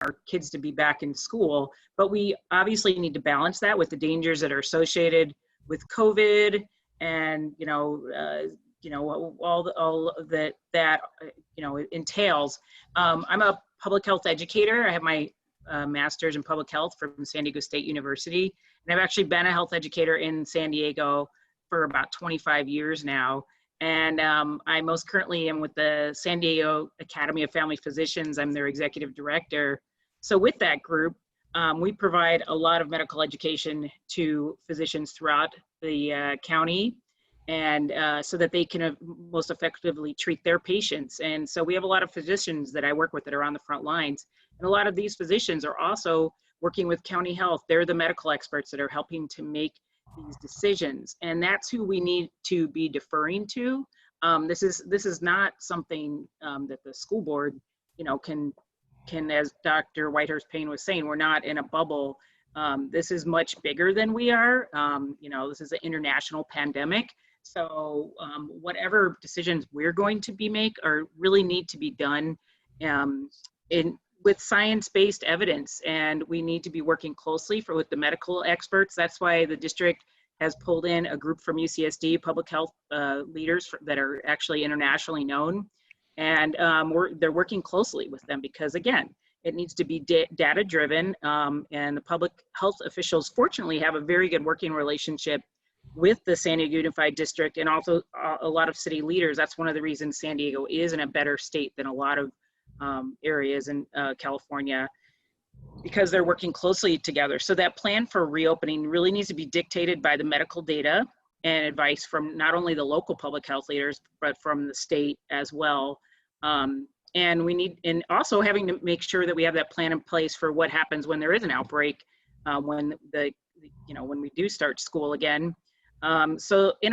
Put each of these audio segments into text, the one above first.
our kids to be back in school, but we obviously need to balance that with the dangers that are associated with COVID and, all that entails. I'm a public health educator. I have my master's in public health from San Diego State University. And I've actually been a health educator in San Diego for about 25 years now. And I most currently am with the San Diego Academy of Family Physicians. I'm their executive director. So with that group, we provide a lot of medical education to physicians throughout the county, and so that they can most effectively treat their patients. And so we have a lot of physicians that I work with that are on the front lines. And a lot of these physicians are also working with county health. They're the medical experts that are helping to make these decisions. And that's who we need to be deferring to. This is not something that the school board, can, as Dr. White-Hurst-Payne was saying, we're not in a bubble. This is much bigger than we are. This is an international pandemic. So whatever decisions we're going to make are really need to be done with science-based evidence, and we need to be working closely with the medical experts. That's why the district has pulled in a group from UCSD, public health leaders that are actually internationally known, and they're working closely with them because, again, it needs to be data-driven, and the public health officials fortunately have a very good working relationship with the San Diego Unified District and also a lot of city leaders. That's one of the reasons San Diego is in a better state than a lot of areas in California, because they're working closely together. So that plan for reopening really needs to be dictated by the medical data and advice from not only the local public health leaders, but from the state as well. And also having to make sure that we have that plan in place for what happens when there is an outbreak, when we do start school again. And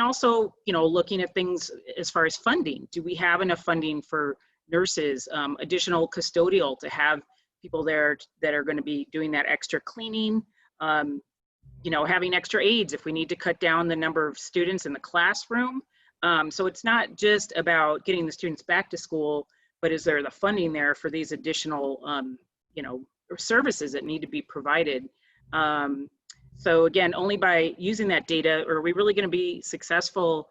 also, looking at things as far as funding. Do we have enough funding for nurses, additional custodial to have people there that are going to be doing that extra cleaning, having extra aides if we need to cut down the number of students in the classroom. So it's not just about getting the students back to school, but is there the funding there for these additional, services that need to be provided? So again, only by using that data are we really going to be successful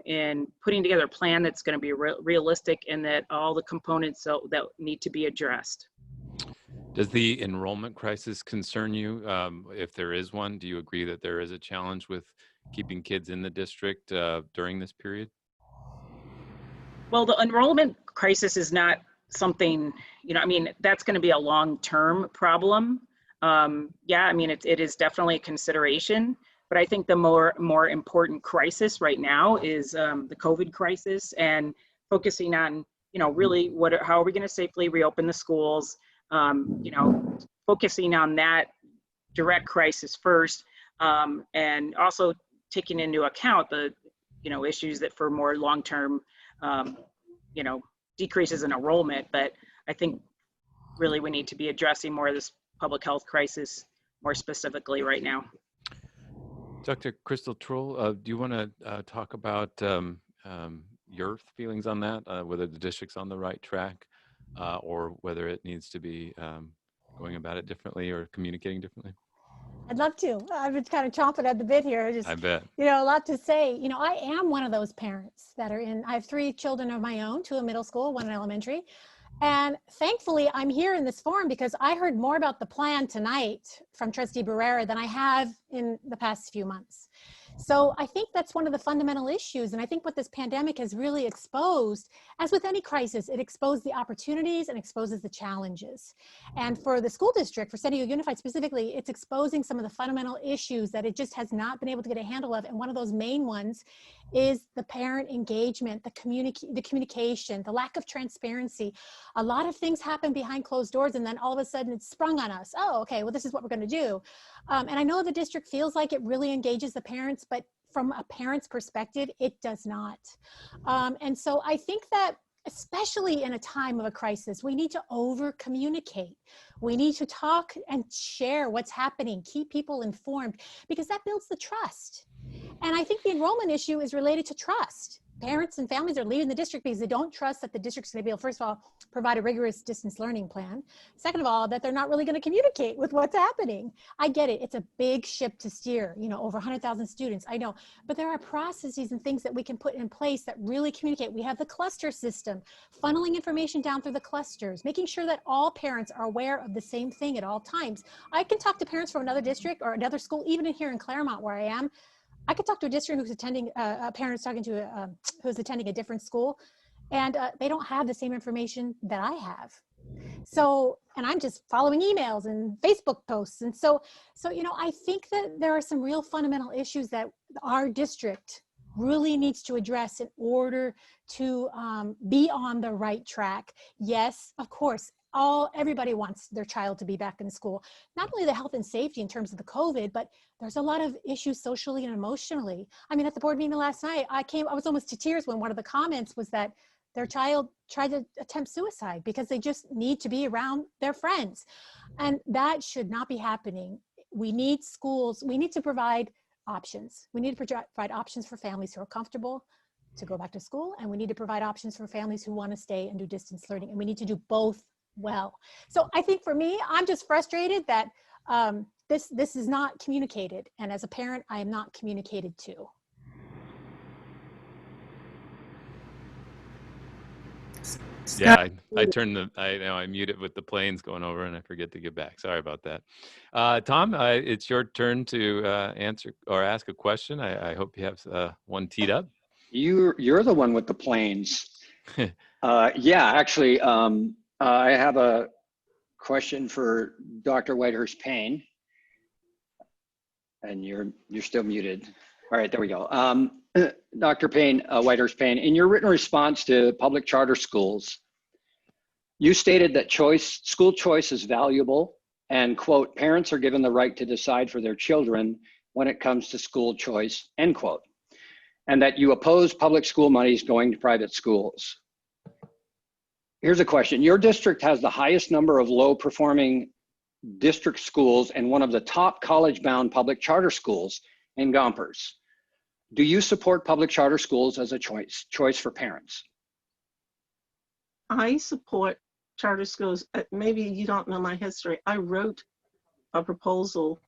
in putting together a plan that's going to be realistic and that all the components that need to be addressed. Does the enrollment crisis concern you? If there is one, do you agree that there is a challenge with keeping kids in the district during this period? Well, the enrollment crisis is not something, that's going to be a long-term problem. It is definitely a consideration, but I think the more important crisis right now is the COVID crisis and focusing on, really how are we going to safely reopen the schools, focusing on that direct crisis first, and also taking into account the, issues that for more long-term, decreases in enrollment. But I think really we need to be addressing more of this public health crisis more specifically right now. Dr. Crystal Trull, do you want to talk about your feelings on that, whether the district's on the right track or whether it needs to be going about it differently or communicating differently? I'd love to. I've been kind of chomping at the bit here. I bet. A lot to say. I am one of those parents that I have 3 children of my own, 2 in middle school, 1 in elementary. And thankfully, I'm here in this forum because I heard more about the plan tonight from Trustee Barrera than I have in the past few months. So I think that's one of the fundamental issues. And I think what this pandemic has really exposed, as with any crisis, it exposed the opportunities and exposes the challenges. And for the school district, for San Diego Unified specifically, it's exposing some of the fundamental issues that it just has not been able to get a handle of. And one of those main ones is the parent engagement, the communication, the lack of transparency. A lot of things happen behind closed doors, and then all of a sudden it's sprung on us. Oh, okay, well, this is what we're going to do. And I know the district feels like it really engages the parents, but from a parent's perspective, it does not. And so I think that especially in a time of a crisis, we need to over-communicate. We need to talk and share what's happening, keep people informed, because that builds the trust. And I think the enrollment issue is related to trust. parents and families are leaving the district because they don't trust that the district's going to be able, first of all, provide a rigorous distance learning plan. Second of all, that they're not really going to communicate with what's happening. I get it. It's a big ship to steer, you know, over 100,000 students. I know, but there are processes and things that we can put in place that really communicate. We have the cluster system, funneling information down through the clusters, making sure that all parents are aware of the same thing at all times. I can talk to parents from another district or another school, even here in Claremont where I am. I could talk to a district who's attending, a parent's talking to who's attending a different school, and they don't have the same information that I have. So, and I'm just following emails and Facebook posts. And so, you know, I think that there are some real fundamental issues that our district really needs to address in order to be on the right track. Yes, of course, everybody wants their child to be back in school. Not only the health and safety in terms of the COVID, but there's a lot of issues socially and emotionally. I mean, at the board meeting last night, I was almost to tears when one of the comments was that their child tried to attempt suicide because they just need to be around their friends. And that should not be happening. We need schools, we need to provide options. We need to provide options for families who are comfortable to go back to school, and we need to provide options for families who want to stay and do distance learning, and we need to do both well. So I think for me, I'm just frustrated that this is not communicated, and as a parent, I am not communicated to. Yeah, I mute it with the planes going over and I forget to get back. Sorry about that. Tom, it's your turn to answer or ask a question. I hope you have one teed up. You're the one with the planes. Yeah, actually, I have a question for Dr. White-Hurst-Payne, and you're still muted. All right, there we go. Dr. Payne, White-Hurst-Payne, in your written response to public charter schools, you stated that school choice is valuable and, quote, parents are given the right to decide for their children when it comes to school choice, end quote, and that you oppose public school monies going to private schools. Here's a question. Your district has the highest number of low-performing district schools and one of the top college-bound public charter schools in Gompers. Do you support public charter schools as a choice for parents? I support charter schools. Maybe you don't know my history. I wrote a proposal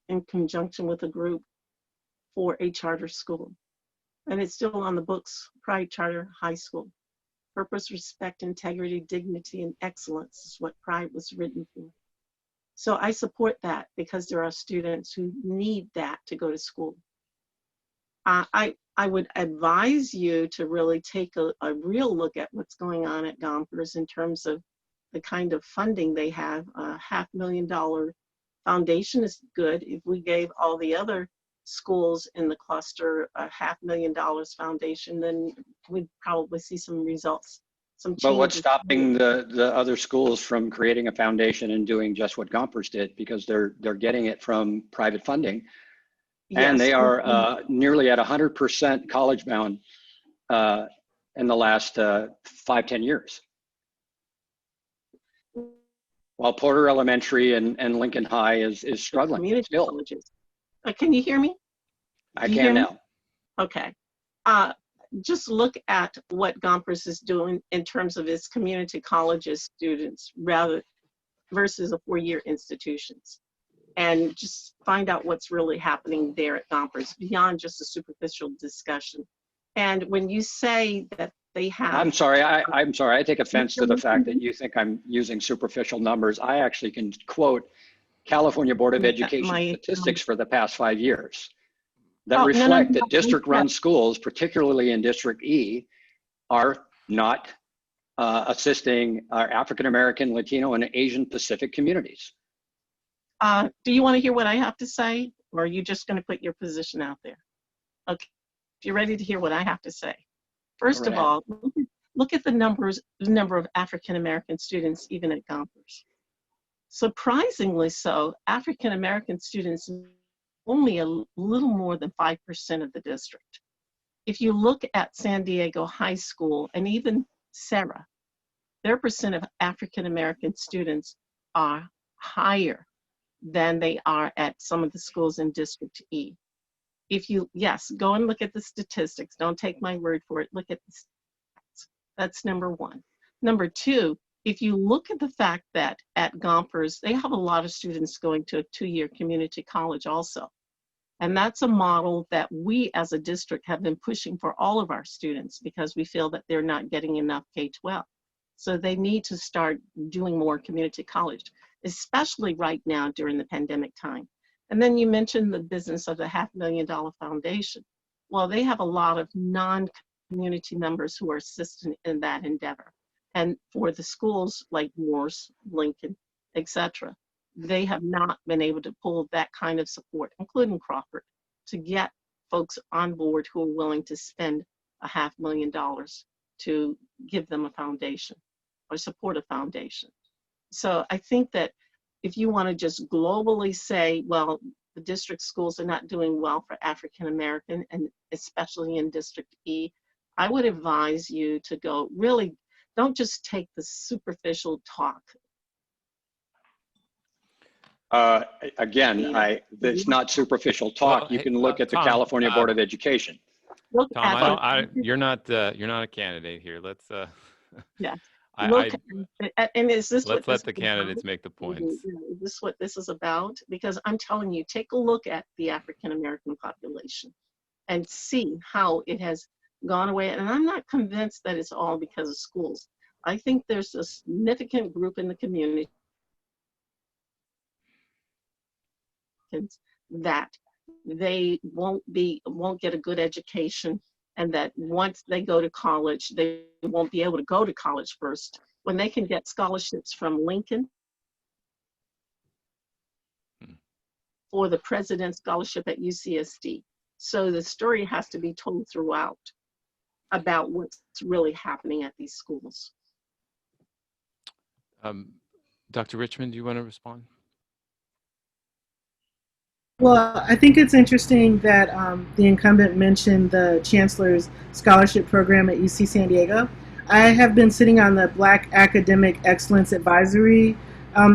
in conjunction with a group for a charter school, and it's still on the books, Pride Charter High School. Purpose, respect, integrity, dignity, and excellence is what Pride was written for. So I support that because there are students who need that to go to school. I would advise you to really take a real look at what's going on at Gompers in terms of the kind of funding they have. A $500,000 foundation is good. If we gave all the other schools in the cluster a $500,000 foundation, then we'd probably see some results. But what's stopping the other schools from creating a foundation and doing just what Gompers did? Because they're getting it from private funding. Yes. And they are nearly at 100% college bound in the last 5-10 years. While Porter Elementary and Lincoln High is struggling community still. Colleges. Can you hear me? I can now. Okay. Just look at what Gompers is doing in terms of its community colleges students versus a 4-year institutions. And just find out what's really happening there at Gompers beyond just a superficial discussion. And when you say that they have— I'm sorry, I take offense to the fact that you think I'm using superficial numbers. I actually can quote California Board of Education statistics for the past 5 years that reflect that district-run schools, particularly in District E, are not assisting our African-American, Latino, and Asian Pacific communities. Do you want to hear what I have to say, or are you just going to put your position out there? Okay, if you're ready to hear what I have to say. First of all, look at the number of African-American students even at Gompers. Surprisingly so, African-American students only a little more than 5% of the district. If you look at San Diego High School and even Sarah, their percent of African-American students are higher than they are at some of the schools in District E. yes, go and look at the statistics. Don't take my word for it. Look at the stats. That's number one. Number two, if you look at the fact that at Gompers, they have a lot of students going to a 2-year community college also. And that's a model that we as a district have been pushing for all of our students because we feel that they're not getting enough K-12. So they need to start doing more community college, especially right now during the pandemic time. And then you mentioned the business of the $500,000 foundation. Well, they have a lot of non-community members who are assisting in that endeavor. And for the schools like Morse, Lincoln, etc., they have not been able to pull that kind of support, including Crawford, to get folks on board who are willing to spend $500,000 to give them a foundation or support a foundation. So I think that if you want to just globally say, well, the district schools are not doing well for African American, and especially in District E, I would advise you to go really, don't just take the superficial talk. Again, it's not superficial talk. Well, You can look at the Tom, California Board of Education. Look Tom, at you're not a candidate here. Let's. Yeah. And is this let's what let this the is candidates about? make the points. Is this what this is about? Because I'm telling you, take a look at the African American population and see how it has gone away. And I'm not convinced that it's all because of schools. I think there's a significant group in the community that they won't get a good education, and that once they go to college, they won't be able to go to college first when they can get scholarships from Lincoln or the President's Scholarship at UCSD. So the story has to be told throughout about what's really happening at these schools. Dr. Richmond, do you want to respond? Well, I think it's interesting that the incumbent mentioned the Chancellor's Scholarship Program at UC San Diego. I have been sitting on the Black Academic Excellence Advisory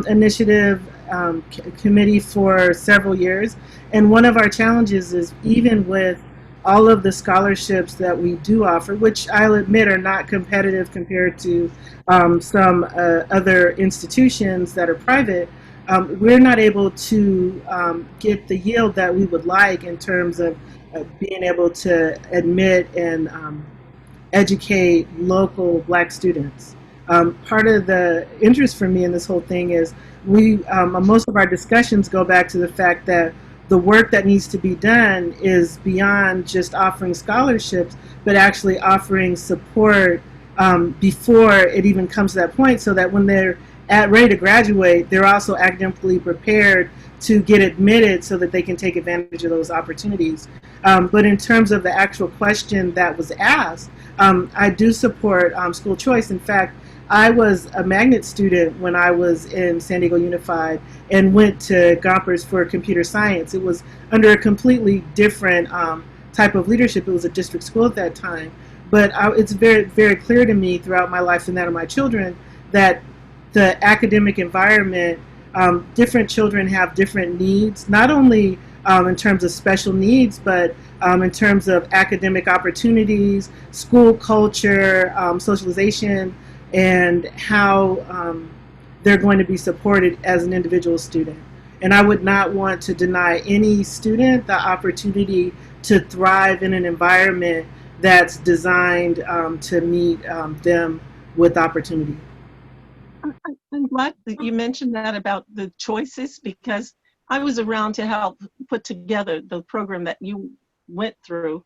Initiative committee for several years. And one of our challenges is, even with all of the scholarships that we do offer, which I'll admit are not competitive compared to some other institutions that are private, we're not able to get the yield that we would like in terms of being able to admit and educate local Black students. Part of the interest for me in this whole thing is most of our discussions go back to the fact that the work that needs to be done is beyond just offering scholarships, but actually offering support before it even comes to that point, so that when they're ready to graduate, they're also academically prepared to get admitted so that they can take advantage of those opportunities. But in terms of the actual question that was asked, I do support school choice. In fact, I was a magnet student when I was in San Diego Unified and went to Gompers for computer science. It was under a completely different type of leadership. It was a district school at that time. But it's very, very clear to me throughout my life and that of my children that the academic environment, different children have different needs, not only in terms of special needs, but in terms of academic opportunities, school culture, socialization, and how they're going to be supported as an individual student. And I would not want to deny any student the opportunity to thrive in an environment that's designed to meet them with opportunity. I'm glad that you mentioned that about the choices, because I was around to help put together the program that you went through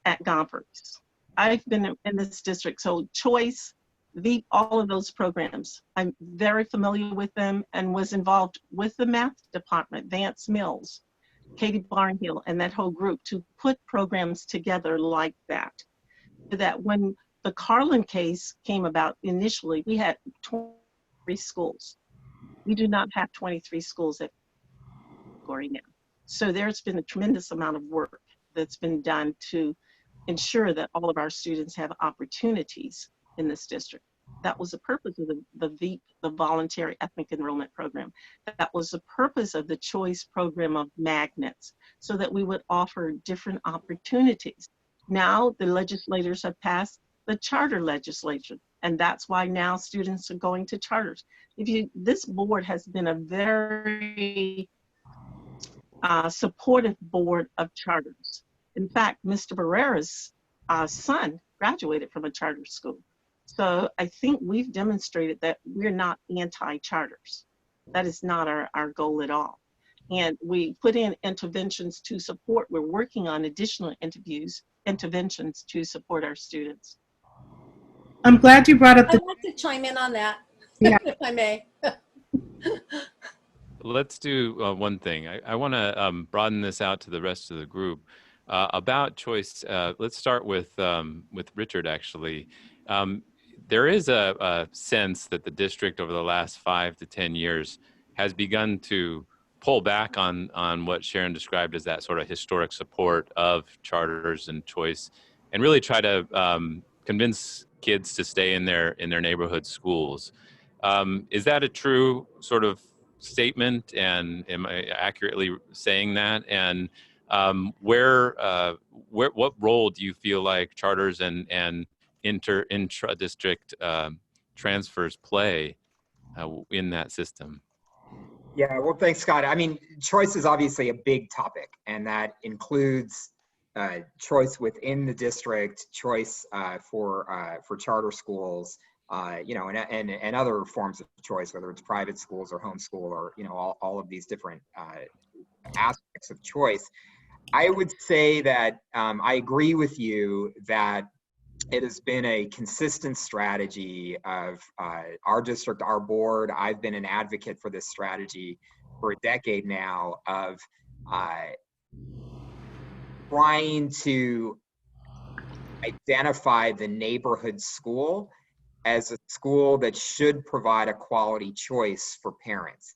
at Gompers. I've been in this district, so choice, all of those programs, I'm very familiar with them and was involved with the math department, Vance Mills, Katie Barnhill, and that whole group to put programs together like that. That when the Carlin case came about initially, we had 23 schools. We do not have 23 schools at Gorey now. So there's been a tremendous amount of work that's been done to ensure that all of our students have opportunities in this district. That was the purpose of the VEEP, the Voluntary Ethnic Enrollment Program. That was the purpose of the choice program of magnets, so that we would offer different opportunities. Now the legislators have passed the charter legislation, and that's why now students are going to charters. This board has been a very supportive board of charters. In fact, Mr. Barrera's son graduated from a charter school. So I think we've demonstrated that we're not anti-charters. That is not our goal at all. And we put in interventions to support. We're working on additional interventions to support our students. I'm glad you brought up I'd like to chime in on that, Yeah. if I may. Let's do one thing. I want to broaden this out to the rest of the group. About choice, let's start with Richard, actually. There is a sense that the district over the last 5 to 10 years has begun to pull back on what Sharon described as that sort of historic support of charters and choice, and really try to convince kids to stay in their neighborhood schools. Is that a true sort of statement, and am I accurately saying that? And what role do you feel like charters and intra-district transfers play in that system? Yeah, well, thanks, Scott. I mean, choice is obviously a big topic, and that includes choice within the district, choice for charter schools, you know, and other forms of choice, whether it's private schools or homeschool, or, you know, all of these different aspects of choice. I would say that I agree with you that it has been a consistent strategy of our district, our board. I've been an advocate for this strategy for a decade now of trying to identify the neighborhood school as a school that should provide a quality choice for parents.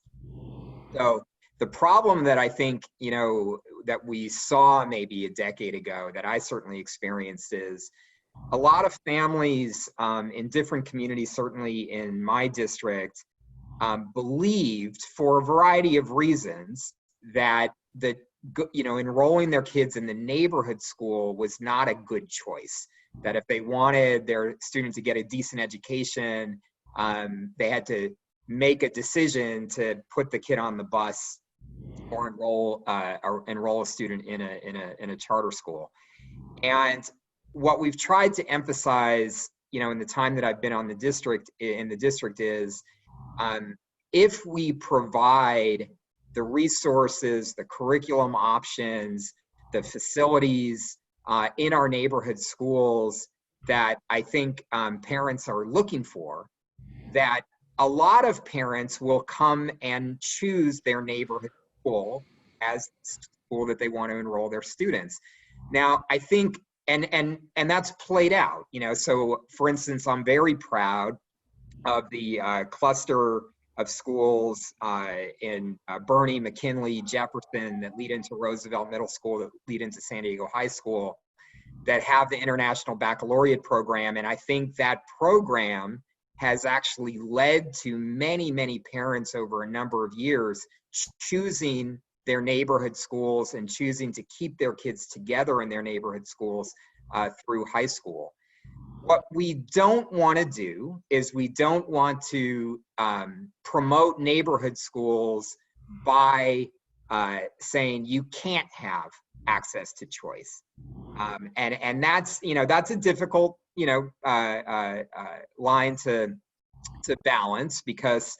So the problem that I think, you know, that we saw maybe a decade ago, that I certainly experienced, is a lot of families in different communities, certainly in my district, believed, for a variety of reasons, that enrolling their kids in the neighborhood school was not a good choice. That if they wanted their student to get a decent education, they had to make a decision to put the kid on the bus or enroll a student in a charter school. And what we've tried to emphasize, you know, in the time that I've been in the district is, if we provide the resources, the curriculum options, the facilities in our neighborhood schools that I think parents are looking for, that a lot of parents will come and choose their neighborhood school as the school that they want to enroll their students. Now, I think, and that's played out, you know. So for instance, I'm very proud of the cluster of schools in Bernie, McKinley, Jefferson, that lead into Roosevelt Middle School, that lead into San Diego High School, that have the International Baccalaureate program. And I think that program has actually led to many, many parents over a number of years choosing their neighborhood schools and choosing to keep their kids together in their neighborhood schools through high school. What we don't want to do is we don't want to promote neighborhood schools by saying you can't have access to choice. And that's, you know, that's a difficult, you know, line to balance, because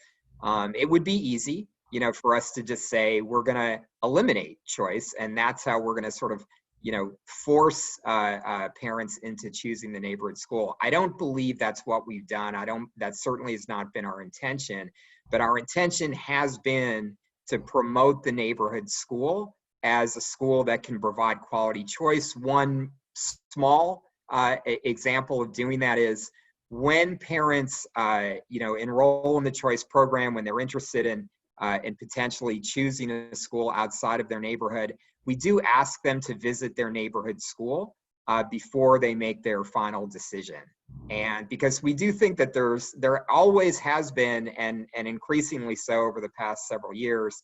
it would be easy, you know, for us to just say we're going to eliminate choice, and that's how we're going to sort of, you know, force parents into choosing the neighborhood school. I don't believe that's what we've done. That certainly has not been our intention, but our intention has been to promote the neighborhood school as a school that can provide quality choice. One small example of doing that is when parents, you know, enroll in the choice program, when they're interested in potentially choosing a school outside of their neighborhood, we do ask them to visit their neighborhood school before they make their final decision. And because we do think that there always has been, and increasingly so over the past several years,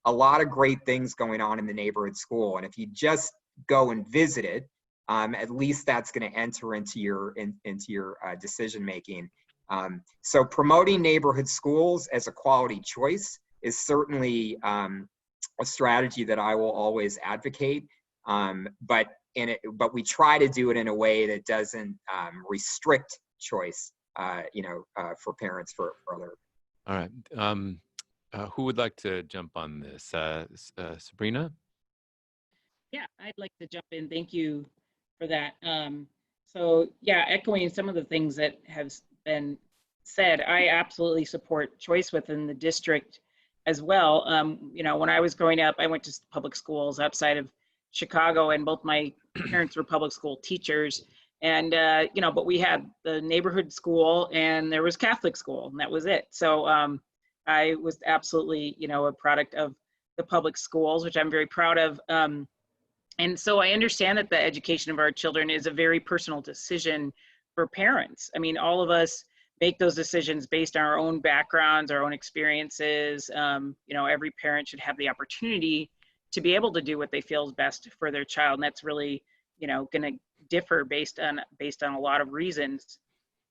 a lot of great things going on in the neighborhood school. And if you just go and visit it, at least that's going to enter into your decision making. So promoting neighborhood schools as a quality choice is certainly a strategy that I will always advocate. But we try to do it in a way that doesn't restrict choice, for parents for other. All right. Who would like to jump on this? Sabrina? Yeah, I'd like to jump in. Thank you for that. So yeah, echoing some of the things that have been said, I absolutely support choice within the district as well. When I was growing up, I went to public schools outside of Chicago, and both my parents were public school teachers. And, but we had the neighborhood school and there was Catholic school, and that was it. So I was absolutely, a product of the public schools, which I'm very proud of. And so I understand that the education of our children is a very personal decision for parents. I mean, all of us make those decisions based on our own backgrounds, our own experiences. Every parent should have the opportunity to be able to do what they feel is best for their child. And that's really, going to differ based on a lot of reasons.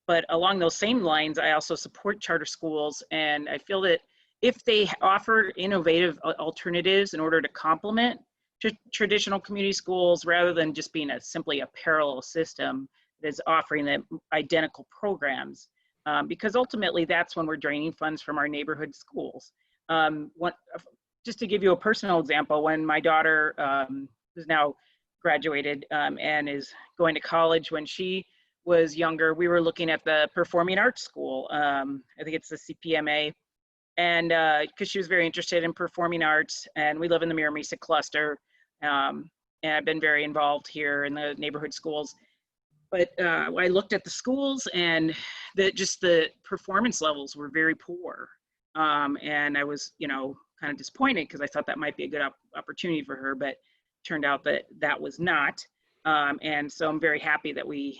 But along those same lines, I also support charter schools. And I feel that if they offer innovative alternatives in order to complement traditional community schools, rather than just being simply a parallel system that is offering them identical programs, because ultimately that's when we're draining funds from our neighborhood schools. Just to give you a personal example, when my daughter, who's now graduated and is going to college, when she was younger, we were looking at the Performing Arts School. I think it's the CPMA. And because she was very interested in performing arts, and we live in the Mira Mesa cluster, and I've been very involved here in the neighborhood schools. But I looked at the schools, and the performance levels were very poor. And I was, kind of disappointed, because I thought that might be a good opportunity for her, but turned out that was not. And so I'm very happy that we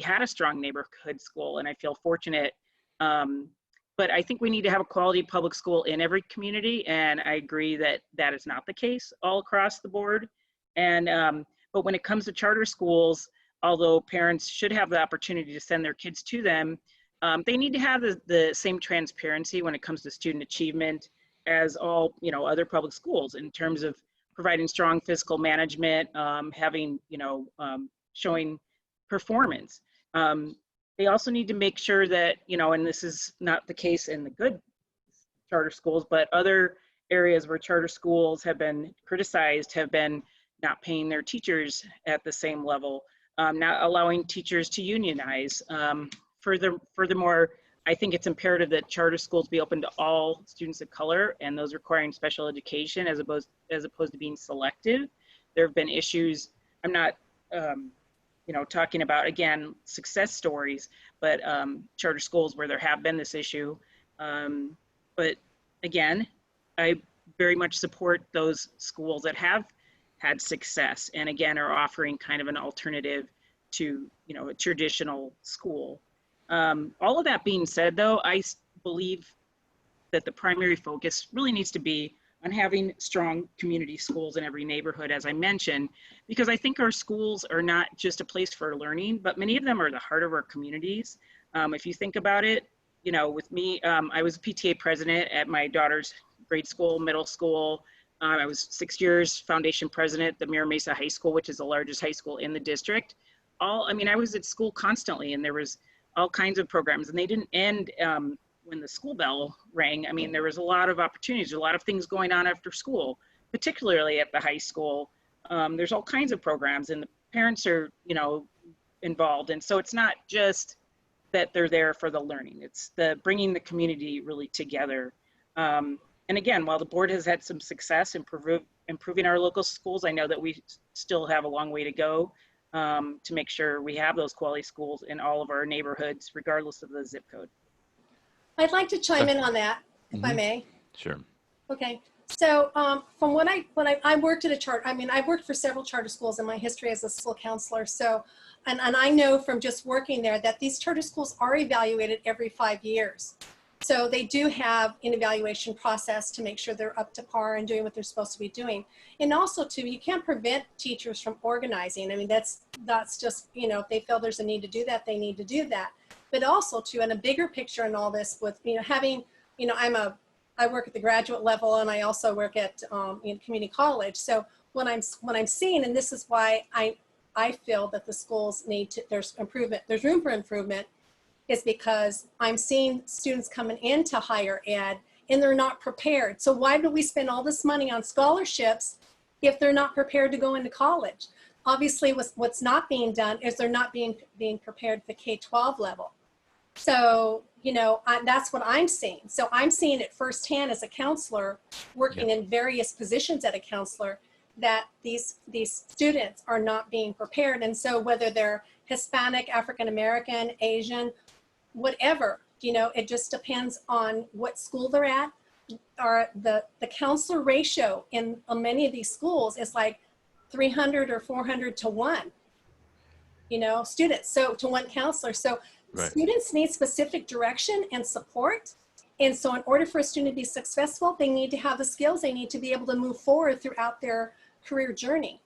had a strong neighborhood school, and I feel fortunate. But I think we need to have a quality public school in every community, and I agree that that is not the case all across the board. And but when it comes to charter schools, although parents should have the opportunity to send their kids to them, they need to have the same transparency when it comes to student achievement as all other public schools, in terms of providing strong fiscal management, showing performance. They also need to make sure that, and this is not the case in the good charter schools, but other areas where charter schools have been criticized have been not paying their teachers at the same level, not allowing teachers to unionize. Furthermore, I think it's imperative that charter schools be open to all students of color and those requiring special education, as opposed to being selective. There have been issues. I'm not, talking about, again, success stories, but charter schools where there have been this issue. But again, I very much support those schools that have had success, and again, are offering kind of an alternative to, a traditional school. All of that being said, though, I believe that the primary focus really needs to be on having strong community schools in every neighborhood, as I mentioned, because I think our schools are not just a place for learning, but many of them are the heart of our communities. If you think about it, with me, I was a PTA president at my daughter's grade school, middle school. I was 6 years foundation president at the Mira Mesa High School, which is the largest high school in the district. I was at school constantly, and there was all kinds of programs, and they didn't end when the school bell rang. There was a lot of opportunities, a lot of things going on after school, particularly at the high school. There's all kinds of programs, and the parents are, involved. And so it's not just that they're there for the learning, it's the bringing the community really together. And again, while the board has had some success in improving our local schools, I know that we still have a long way to go to make sure we have those quality schools in all of our neighborhoods, regardless of the zip code. I'd like to chime in on that, if I may. Sure. Okay. So from when I worked at a charter, I've worked for several charter schools in my history as a school counselor. So, and I know from just working there that these charter schools are evaluated every 5 years. So they do have an evaluation process to make sure they're up to par and doing what they're supposed to be doing. And also too, you can't prevent teachers from organizing. I mean, that's just, you know, if they feel there's a need to do that, they need to do that. But also too, in a bigger picture in all this with, you know, having, you know, I work at the graduate level and I also work at in community college. So what I'm seeing, and this is why I feel that the schools need to, there's room for improvement, is because I'm seeing students coming into higher ed and they're not prepared. So why do we spend all this money on scholarships if they're not prepared to go into college? Obviously, what's not being done is they're not being prepared for K-12 level. So, you know, that's what I'm seeing. So I'm seeing it firsthand as a counselor, working in various positions at a counselor, that these students are not being prepared. And so whether they're Hispanic, African-American, Asian, whatever, you know, it just depends on what school they're at. Or the counselor ratio in many of these schools is like 300 or 400 to 1, you know, students, so to 1 counselor. So students need specific direction and support. And so in order for a student to be successful, they need to have the skills. They need to be able to move forward throughout their career journey.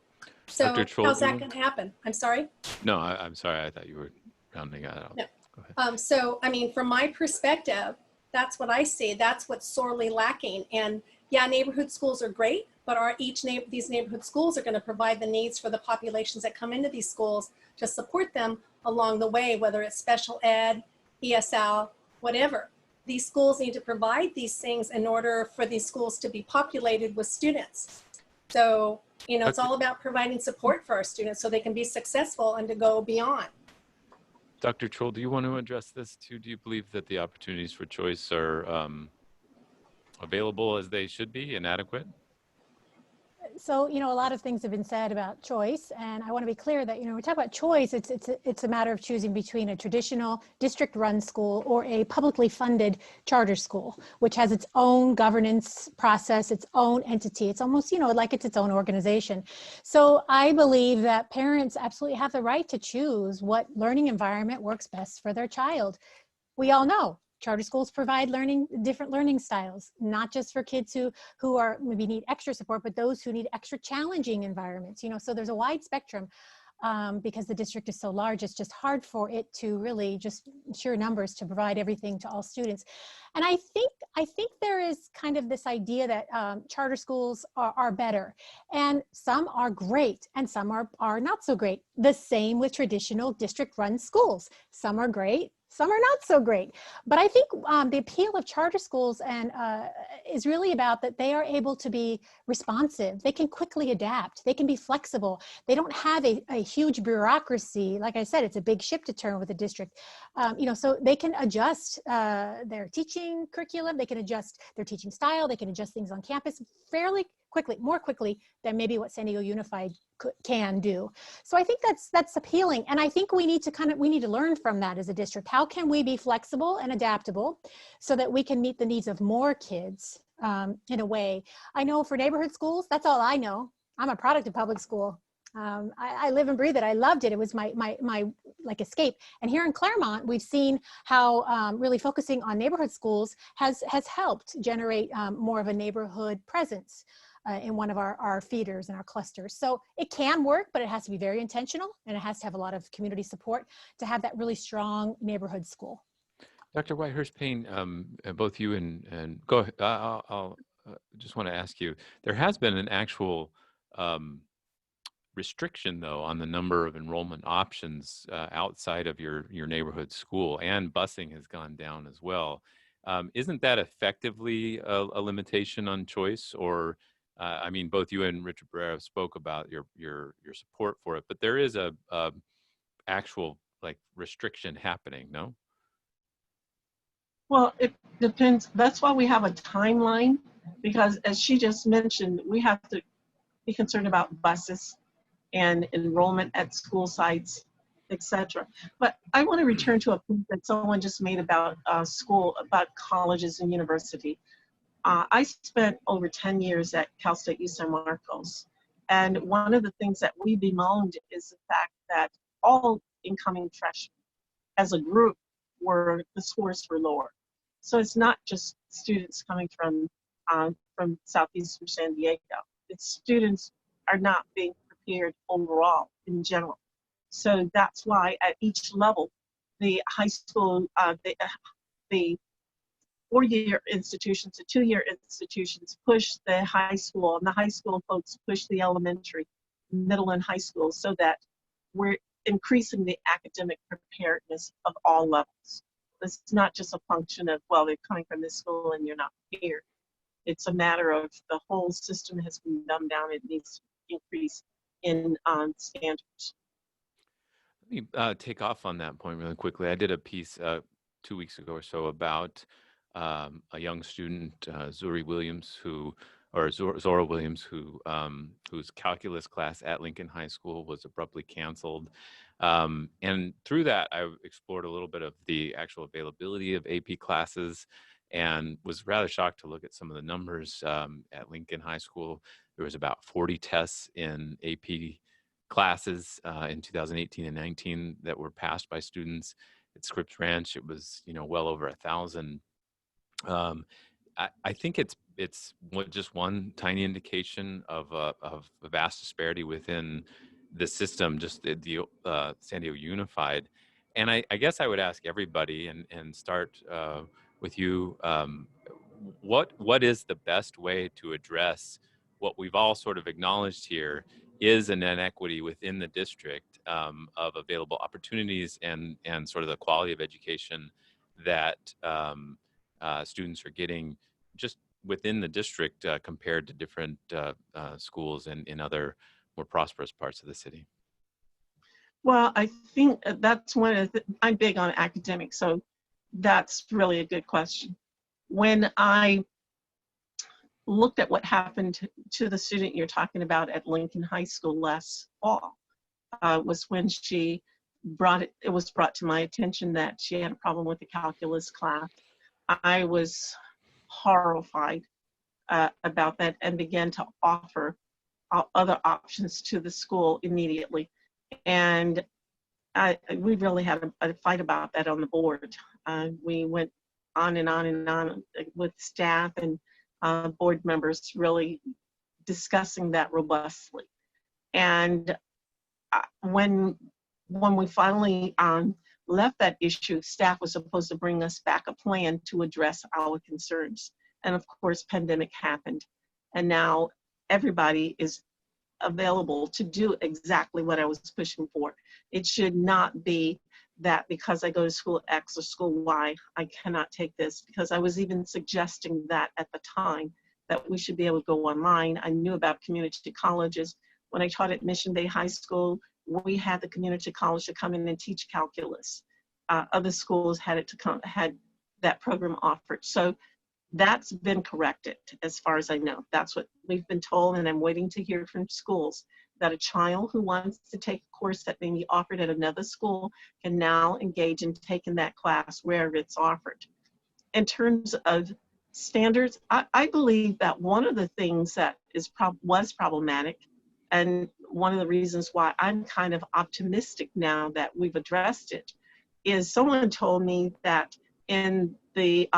So Dr. Trull, how's that going to happen? I'm sorry? No, I'm sorry. I thought you were rounding that out. No. Go ahead. So, I mean, from my perspective, that's what I see. That's what's sorely lacking. And yeah, neighborhood schools are great, but these neighborhood schools are going to provide the needs for the populations that come into these schools to support them along the way, whether it's special ed, ESL, whatever. These schools need to provide these things in order for these schools to be populated with students. So, you know, it's all about providing support for our students so they can be successful and to go beyond. Dr. Trull, do you want to address this too? Do you believe that the opportunities for choice are available as they should be and adequate? So, you know, a lot of things have been said about choice, and I want to be clear that, you know, when we talk about choice, it's a matter of choosing between a traditional district-run school or a publicly funded charter school, which has its own governance process, its own entity. It's almost, you know, like it's its own organization. So I believe that parents absolutely have the right to choose what learning environment works best for their child. We all know charter schools provide different learning styles, not just for kids who are maybe need extra support, but those who need extra challenging environments. You know, so there's a wide spectrum because the district is so large. It's just hard for it to really just sheer numbers to provide everything to all students. And I think there is kind of this idea that charter schools are better, and some are great and some are not so great. The same with traditional district-run schools. Some are great, some are not so great. But I think the appeal of charter schools is really about that they are able to be responsive. They can quickly adapt. They can be flexible. They don't have a huge bureaucracy. Like I said, it's a big ship to turn with a district. You know, so they can adjust their teaching curriculum. They can adjust their teaching style. They can adjust things on campus fairly quickly, more quickly than maybe what San Diego Unified can do. So I think that's appealing. And I think we need to learn from that as a district. How can we be flexible and adaptable so that we can meet the needs of more kids in a way? I know for neighborhood schools, that's all I know. I'm a product of public school. I live and breathe it. I loved it. It was my like escape. And here in Claremont, we've seen how really focusing on neighborhood schools has helped generate more of a neighborhood presence in one of our feeders and our clusters. So it can work, but it has to be very intentional, and it has to have a lot of community support to have that really strong neighborhood school. Dr. White-Hurst-Payne, both you and go ahead. I'll just want to ask you, there has been an actual restriction though on the number of enrollment options outside of your neighborhood school, and busing has gone down as well. Isn't that effectively a limitation on choice? Or I mean, both you and Richard Barrera spoke about your support for it, but there is a actual like restriction happening, no? Well, it depends. That's why we have a timeline, because as she just mentioned, we have to be concerned about buses and enrollment at school sites, etc. But I want to return to a point that someone just made about about colleges and university. I spent over 10 years at Cal State U San Marcos, and one of the things that we bemoaned is the fact that all incoming freshmen as a group the scores were lower. So it's not just students coming from southeastern San Diego. It's students are not being prepared overall in general. So that's why at each level, the high school, the 4-year institutions, the 2-year institutions push the high school, and the high school folks push the elementary, middle, and high school, so that we're increasing the academic preparedness of all levels. It's not just a function of, well, they're coming from this school and you're not prepared. It's a matter of the whole system has been dumbed down. It needs to increase in standards. Let me take off on that point really quickly. I did a piece 2 weeks ago or so about a young student, Zora Williams, whose calculus class at Lincoln High School was abruptly canceled. And through that, I explored a little bit of the actual availability of AP classes, and was rather shocked to look at some of the numbers. At Lincoln High School, there was about 40 tests in AP classes in 2018 and 19 that were passed by students. At Scripps Ranch, it was well over 1,000. I think it's just one tiny indication of a vast disparity within the system, just the San Diego Unified. And I guess I would ask everybody, and start with you, what is the best way to address what we've all sort of acknowledged here is an inequity within the district of available opportunities and sort of the quality of education that students are getting just within the district compared to different schools in other more prosperous parts of the city? Well, I think that's one of I'm big on academics, so that's really a good question. When I looked at what happened to the student you're talking about at Lincoln High School last fall, was when it was brought to my attention that she had a problem with the calculus class. I was horrified about that and began to offer other options to the school immediately. And we really had a fight about that on the board. We went on and on and on with staff and board members, really discussing that robustly. And when we finally left that issue, staff was supposed to bring us back a plan to address our concerns. And of course, pandemic happened. And now everybody is available to do exactly what I was pushing for. It should not be that because I go to school X or school Y, I cannot take this, because I was even suggesting that at the time, that we should be able to go online. I knew about community colleges. When I taught at Mission Bay High School, we had the community college to come in and teach calculus. Other schools had that program offered. So that's been corrected as far as I know. That's what we've been told, and I'm waiting to hear from schools that a child who wants to take a course that may be offered at another school can now engage in taking that class wherever it's offered. In terms of standards, I believe that one of the things that was problematic, and one of the reasons why I'm kind of optimistic now that we've addressed it, is someone told me that in the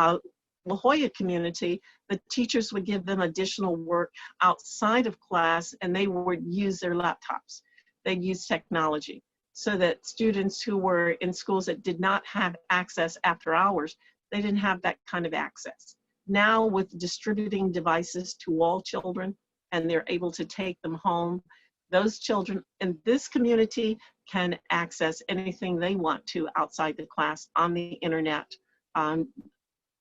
La Jolla community, the teachers would give them additional work outside of class, and they would use their laptops. They'd use technology, so that students who were in schools that did not have access after hours, they didn't have that kind of access. Now, with distributing devices to all children, and they're able to take them home, those children in this community can access anything they want to outside the class on the internet,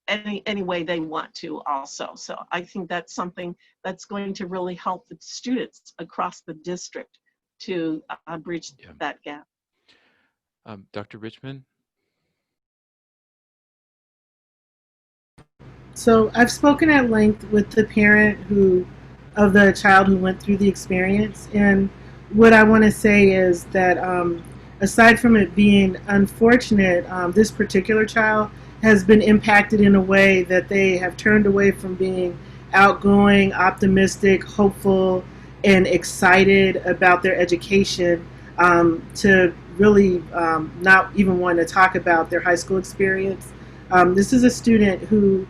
any way they want to also. So I think that's something that's going to really help the students across the district to bridge that gap. Dr. Richmond? So I've spoken at length with the parent of the child who went through the experience, and what I want to say is that aside from it being unfortunate, this particular child has been impacted in a way that they have turned away from being outgoing, optimistic, hopeful, and excited about their education to really not even want to talk about their high school experience. This is a student who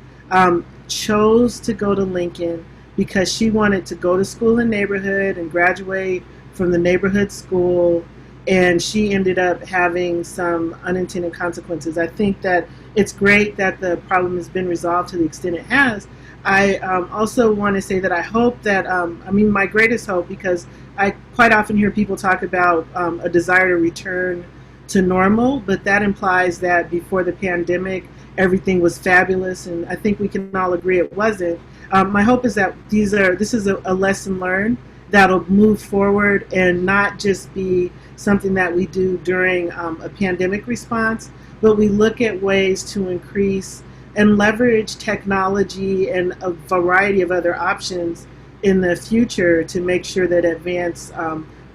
chose to go to Lincoln because she wanted to go to school in the neighborhood and graduate from the neighborhood school, and she ended up having some unintended consequences. I think that it's great that the problem has been resolved to the extent it has. I also want to say that I hope that, my greatest hope, because I quite often hear people talk about a desire to return to normal, but that implies that before the pandemic, everything was fabulous, and I think we can all agree it wasn't. My hope is that this is a lesson learned that'll move forward and not just be something that we do during a pandemic response, but we look at ways to increase and leverage technology and a variety of other options in the future to make sure that advanced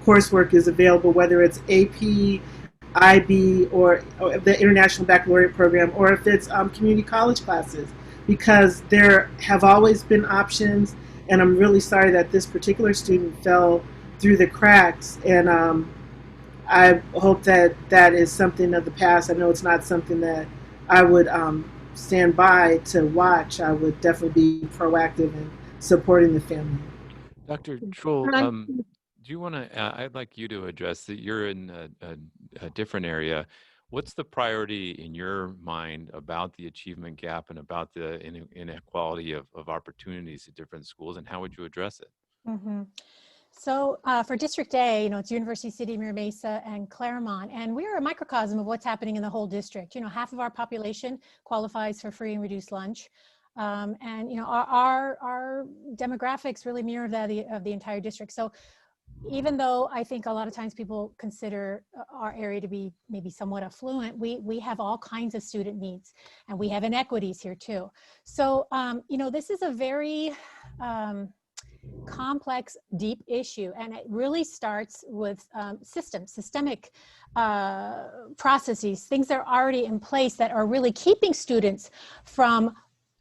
coursework is available, whether it's AP, IB, or the International Baccalaureate program, or if it's community college classes, because there have always been options, and I'm really sorry that this particular student fell through the cracks, and I hope that that is something of the past. I know it's not something that I would stand by to watch. I would definitely be proactive in supporting the family. Dr. Trull, do you want to, I'd like you to address that you're in a different area. What's the priority in your mind about the achievement gap and about the inequality of opportunities at different schools, and how would you address it? Mm-hmm. So for District A, it's University City, Mira Mesa, and Claremont, and we're a microcosm of what's happening in the whole district. Half of our population qualifies for free and reduced lunch. And our demographics really mirror that of the entire district. So even though I think a lot of times people consider our area to be maybe somewhat affluent, we have all kinds of student needs, and we have inequities here too. So, this is a very complex, deep issue, and it really starts with systemic processes, things that are already in place that are really keeping students from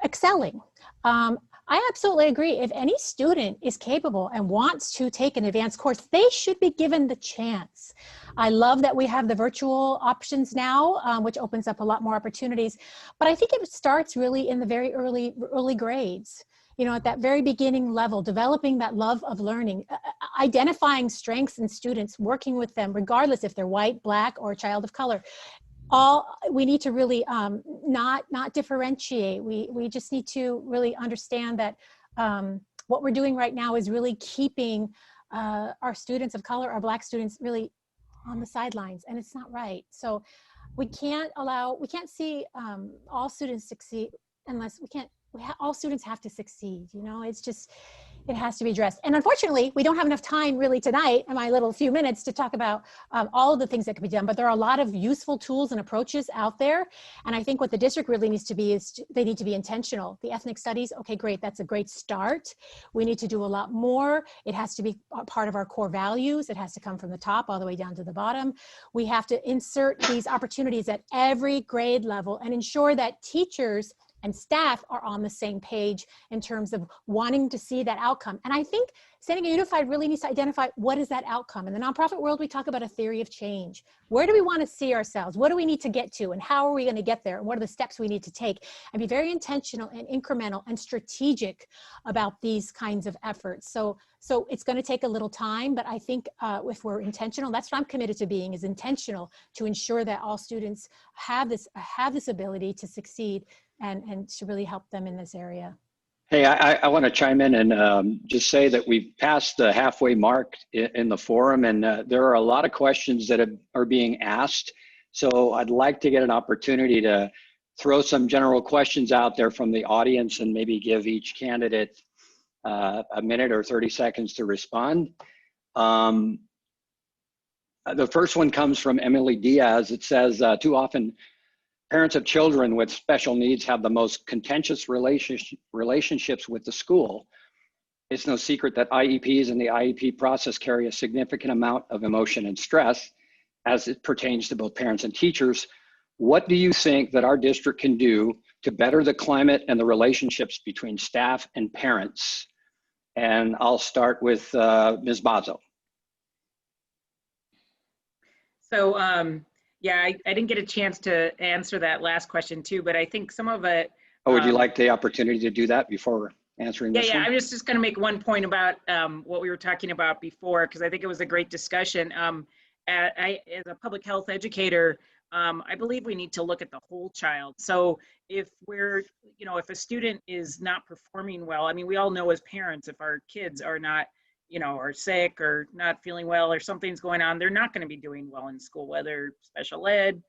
excelling. I absolutely agree. If any student is capable and wants to take an advanced course, they should be given the chance. I love that we have the virtual options now, which opens up a lot more opportunities. But I think it starts really in the very early grades. At that very beginning level, developing that love of learning, identifying strengths in students, working with them, regardless if they're white, black, or a child of color. We need to really not differentiate. We just need to really understand that what we're doing right now is really keeping our students of color, our black students, really on the sidelines, and it's not right. So we can't see all students succeed unless all students have to succeed. It has to be addressed. And unfortunately, we don't have enough time really tonight in my little few minutes to talk about all of the things that can be done, but there are a lot of useful tools and approaches out there. And I think what the district really needs to be is they need to be intentional. The ethnic studies, okay, great, that's a great start. We need to do a lot more. It has to be part of our core values. It has to come from the top all the way down to the bottom. We have to insert these opportunities at every grade level and ensure that teachers and staff are on the same page in terms of wanting to see that outcome. And I think Standing Unified really needs to identify what is that outcome. In the nonprofit world, we talk about a theory of change. Where do we want to see ourselves? What do we need to get to? And how are we going to get there? And what are the steps we need to take? And be very intentional and incremental and strategic about these kinds of efforts. So it's going to take a little time, but I think if we're intentional, that's what I'm committed to being, is intentional to ensure that all students have this ability to succeed and to really help them in this area. Hey, I want to chime in and just say that we've passed the halfway mark in the forum, and there are a lot of questions that are being asked. So I'd like to get an opportunity to throw some general questions out there from the audience and maybe give each candidate a minute or 30 seconds to respond. The first one comes from Emily Diaz. It says, too often, parents of children with special needs have the most contentious relationships with the school. It's no secret that IEPs and the IEP process carry a significant amount of emotion and stress as it pertains to both parents and teachers. What do you think that our district can do to better the climate and the relationships between staff and parents? And I'll start with Ms. Bazzo. So, Yeah, I didn't get a chance to answer that last question too, but I think some of it. Oh, would you like the opportunity to do that before answering this Yeah, one? I'm just going to make one point about what we were talking about before, because I think it was a great discussion. As a public health educator, I believe we need to look at the whole child. So if we're, if a student is not performing well, I mean, we all know as parents, if our kids are not, are sick or not feeling well or something's going on, they're not going to be doing well in school, whether special ed,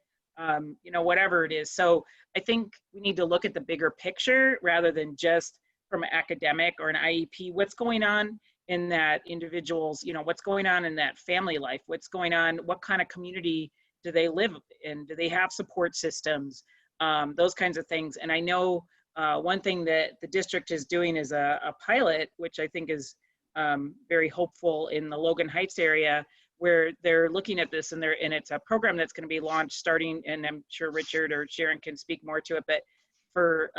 whatever it is. So I think we need to look at the bigger picture rather than just from an academic or an IEP, what's going on in that individual's, what's going on in that family life, what's going on, what kind of community do they live in, do they have support systems, those kinds of things. And I know one thing that the district is doing is a pilot, which I think is very hopeful in the Logan Heights area, where they're looking at this and it's a program that's going to be launched starting, and I'm sure Richard or Sharon can speak more to it, but for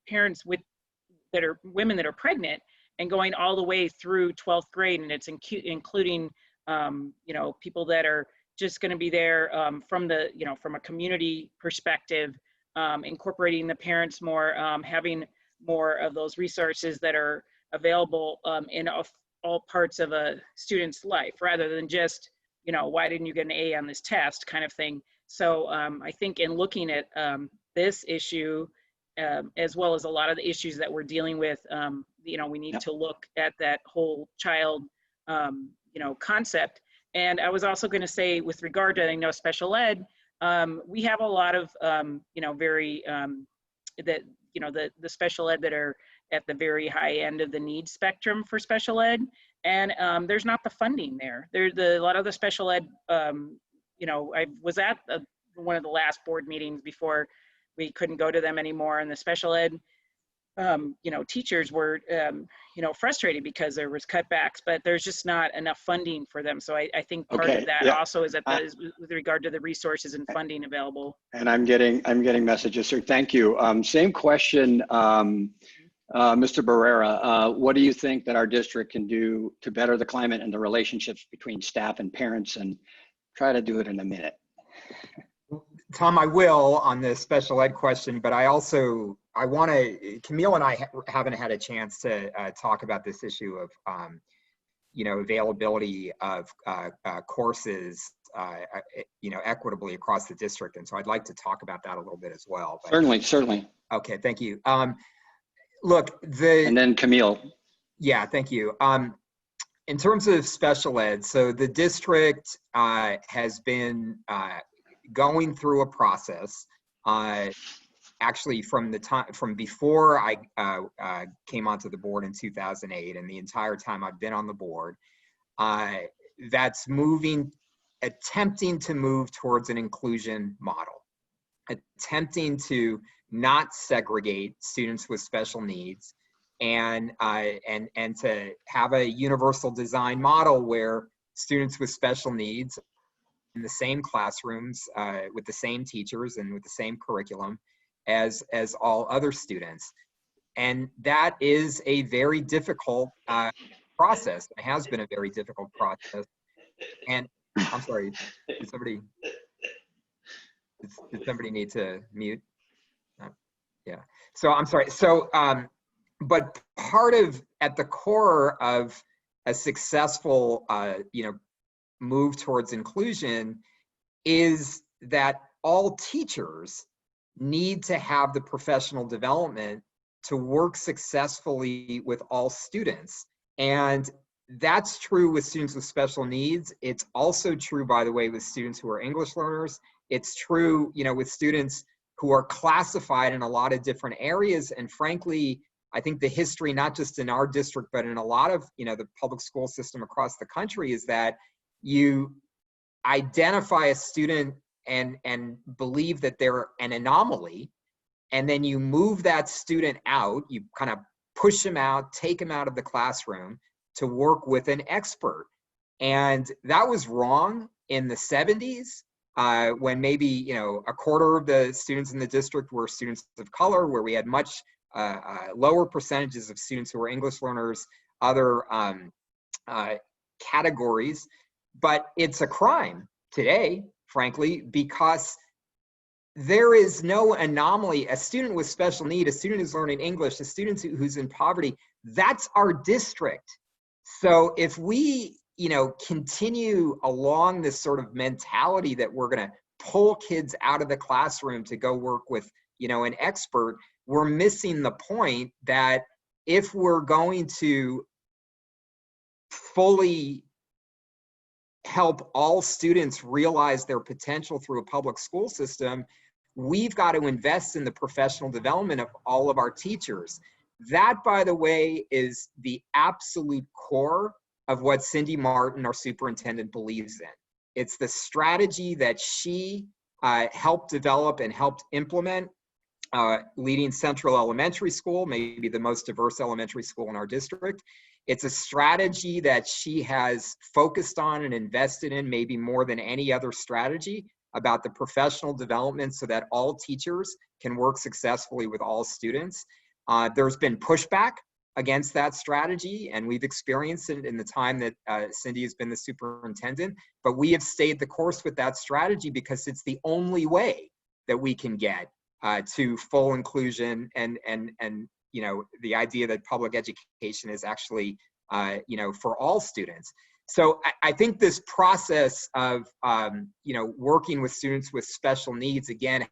parents that are women that are pregnant and going all the way through 12th grade, and it's including people that are just going to be there from a community perspective, incorporating the parents more, having more of those resources that are available in all parts of a student's life, rather than just why didn't you get an A on this test kind of thing. So I think in looking at this issue, as well as a lot of the issues that we're dealing with, we need to look at that whole child, concept. And I was also going to say, with regard to, special ed, we have a lot of, very, the special ed that are at the very high end of the needs spectrum for special ed. And there's not the funding there. A lot of the special ed, I was at one of the last board meetings before we couldn't go to them anymore. And the special ed, teachers were, frustrated because there was cutbacks, but there's just not enough funding for them. So I think part of that also is with regard to the resources and funding available. And I'm getting messages, sir. Thank you. Same question, Mr. Barrera. What do you think that our district can do to better the climate and the relationships between staff and parents? And try to do it in a minute. Tom, I will on the special ed question, but I want to, Camille and I haven't had a chance to talk about this issue of, availability of courses, equitably across the district. And so I'd like to talk about that a little bit as well. But, certainly. Okay, thank you. Look, and then Camille. Yeah, thank you. In terms of special ed, so the district has been going through a process, actually from before I came onto the board in 2008, and the entire time I've been on the board, that's attempting to move towards an inclusion model, attempting to not segregate students with special needs, and to have a universal design model where students with special needs in the same classrooms with the same teachers and with the same curriculum as all other students. And that is a very difficult process. It has been a very difficult process. And I'm sorry, did somebody need to mute? Yeah, so I'm sorry. So, but part of, at the core of a successful, move towards inclusion is that all teachers need to have the professional development to work successfully with all students. And that's true with students with special needs. It's also true, by the way, with students who are English learners. It's true, with students who are classified in a lot of different areas. And frankly, I think the history, not just in our district, but in a lot of, the public school system across the country, is that you identify a student and believe that they're an anomaly, and then you move that student out, you kind of push them out, take them out of the classroom to work with an expert. And that was wrong in the 70s, when maybe, a quarter of the students in the district were students of color, where we had much lower percentages of students who were English learners, other categories. But it's a crime today, frankly, because there is no anomaly. A student with special need, a student who's learning English, a student who's in poverty, that's our district. So if we, continue along this sort of mentality that we're going to pull kids out of the classroom to go work with, an expert, we're missing the point that if we're going to fully help all students realize their potential through a public school system, we've got to invest in the professional development of all of our teachers. That, by the way, is the absolute core of what Cindy Martin, our superintendent, believes in. It's the strategy that she helped develop and helped implement, leading Central Elementary School, maybe the most diverse elementary school in our district. It's a strategy that she has focused on and invested in maybe more than any other strategy about the professional development so that all teachers can work successfully with all students. There's been pushback against that strategy, and we've experienced it in the time that Cindy has been the superintendent, but we have stayed the course with that strategy because it's the only way that we can get to full inclusion and the idea that public education is actually, for all students. So I think this process of, working with students with special needs, again,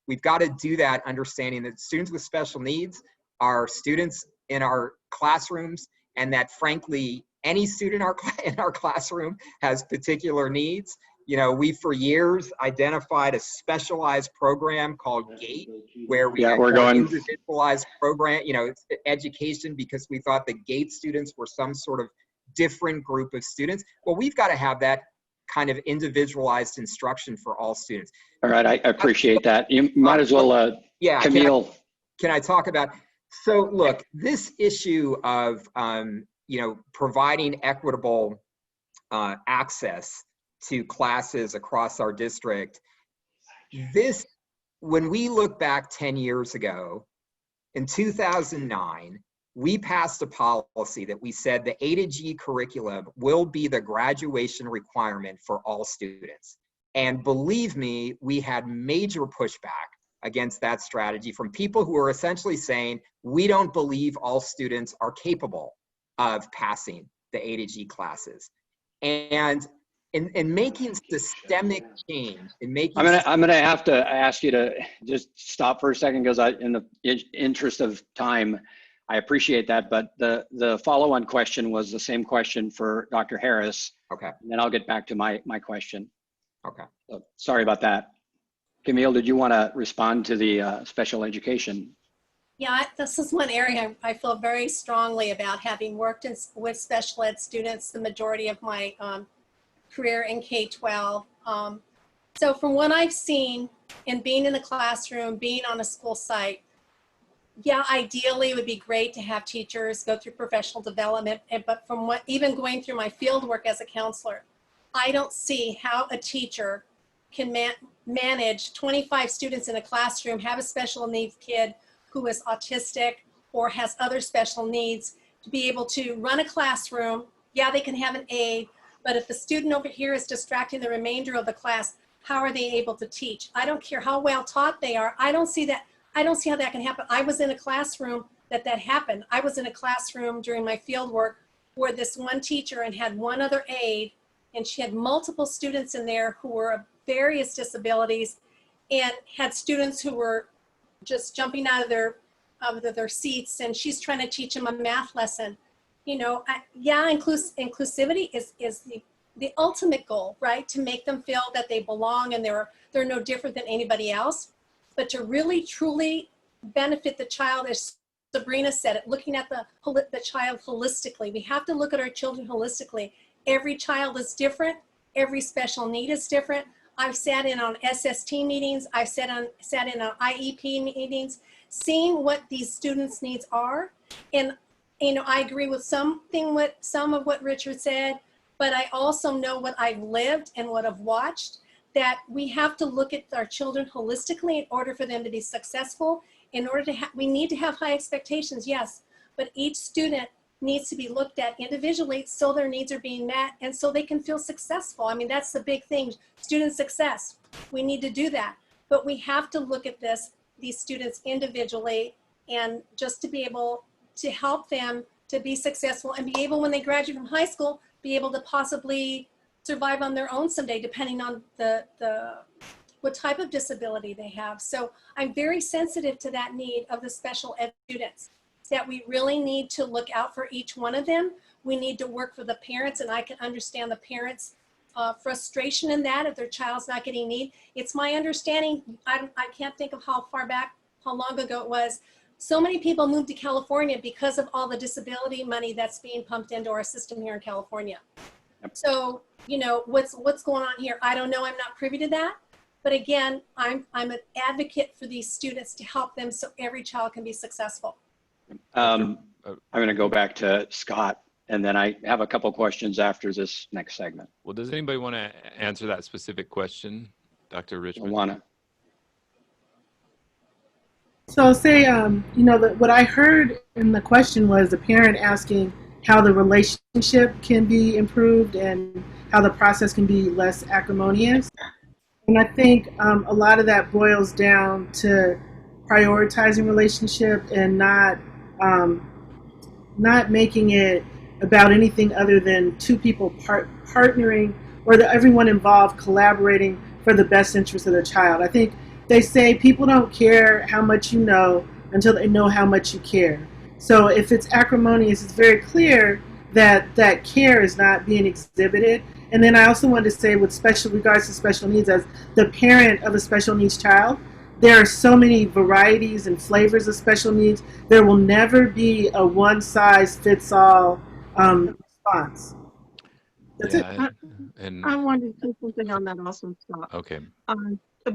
we've got to do that understanding that students with special needs are students in our classrooms, and that frankly, any student in our classroom has particular needs. We for years identified a specialized program called GATE, where we had individualized program, education, because we thought the GATE students were some sort of different group of students. Well, we've got to have that kind of individualized instruction for all students. All right, I appreciate that. You might as well, Camille. Can I talk about, so look, this issue of, providing equitable access to classes across our district, when we look back 10 years ago, in 2009, we passed a policy that we said the A to G curriculum will be the graduation requirement for all students. And believe me, we had major pushback against that strategy from people who are essentially saying, we don't believe all students are capable of passing the A to G classes. And in making systemic change, I'm gonna have to ask you to just stop for a second, because in the interest of time, I appreciate that, but the follow-on question was the same question for Dr. Harris. Okay. And then I'll get back to my question. Okay. So, sorry about that. Camille, did you want to respond to the special education? Yeah, this is one area I feel very strongly about, having worked with special ed students the majority of my career in K-12. So from what I've seen and being in the classroom, being on a school site, yeah, ideally it would be great to have teachers go through professional development, but from what, even going through my field work as a counselor, I don't see how a teacher can manage 25 students in a classroom, have a special needs kid who is autistic or has other special needs, to be able to run a classroom. Yeah, they can have an aide, but if the student over here is distracting the remainder of the class, how are they able to teach? I don't care how well taught they are. I don't see that. I don't see how that can happen. I was in a classroom that happened. I was in a classroom during my field work where this one teacher and had one other aide, and she had multiple students in there who were of various disabilities, and had students who were just jumping out of their seats, and she's trying to teach them a math lesson. Inclusivity is the ultimate goal, right? To make them feel that they belong and they're no different than anybody else. But to really truly benefit the child, as Sabrina said it, looking at the child holistically. We have to look at our children holistically. Every child is different. Every special need is different. I've sat in on SST meetings. I've sat in on IEP meetings, seeing what these students' needs are. And I agree with some of what Richard said, but I also know what I've lived and what I've watched, that we have to look at our children holistically in order for them to be successful. We need to have high expectations, yes, but each student needs to be looked at individually so their needs are being met and so they can feel successful. I mean, that's the big thing, student success. We need to do that, but we have to look at these students individually, and just to be able to help them to be successful and be able, when they graduate from high school, be able to possibly survive on their own someday, depending on what type of disability they have. So I'm very sensitive to that need of the special ed students, that we really need to look out for each one of them. We need to work for the parents, and I can understand the parents' frustration in that if their child's not getting need. It's my understanding, I can't think of how long ago it was, so many people moved to California because of all the disability money that's being pumped into our system here in California. So, you know, what's going on here? I don't know, I'm not privy to that. But again, I'm an advocate for these students to help them so every child can be successful. I'm going to go back to Scott, and then I have a couple questions after this next segment. Well, does anybody want to answer that specific question, Dr. Richmond? Lawana. So say, you know, what I heard in the question was the parent asking how the relationship can be improved and how the process can be less acrimonious. And I think a lot of that boils down to prioritizing relationship and not making it about anything other than two people partnering, or everyone involved collaborating for the best interest of the child. I think they say people don't care how much you know until they know how much you care. So if it's acrimonious, it's very clear that that care is not being exhibited. And then I also wanted to say, with regards to special needs, as the parent of a special needs child, there are so many varieties and flavors of special needs. There will never be a one-size-fits-all response. That's it. And I wanted to say something on that also, Scott. okay.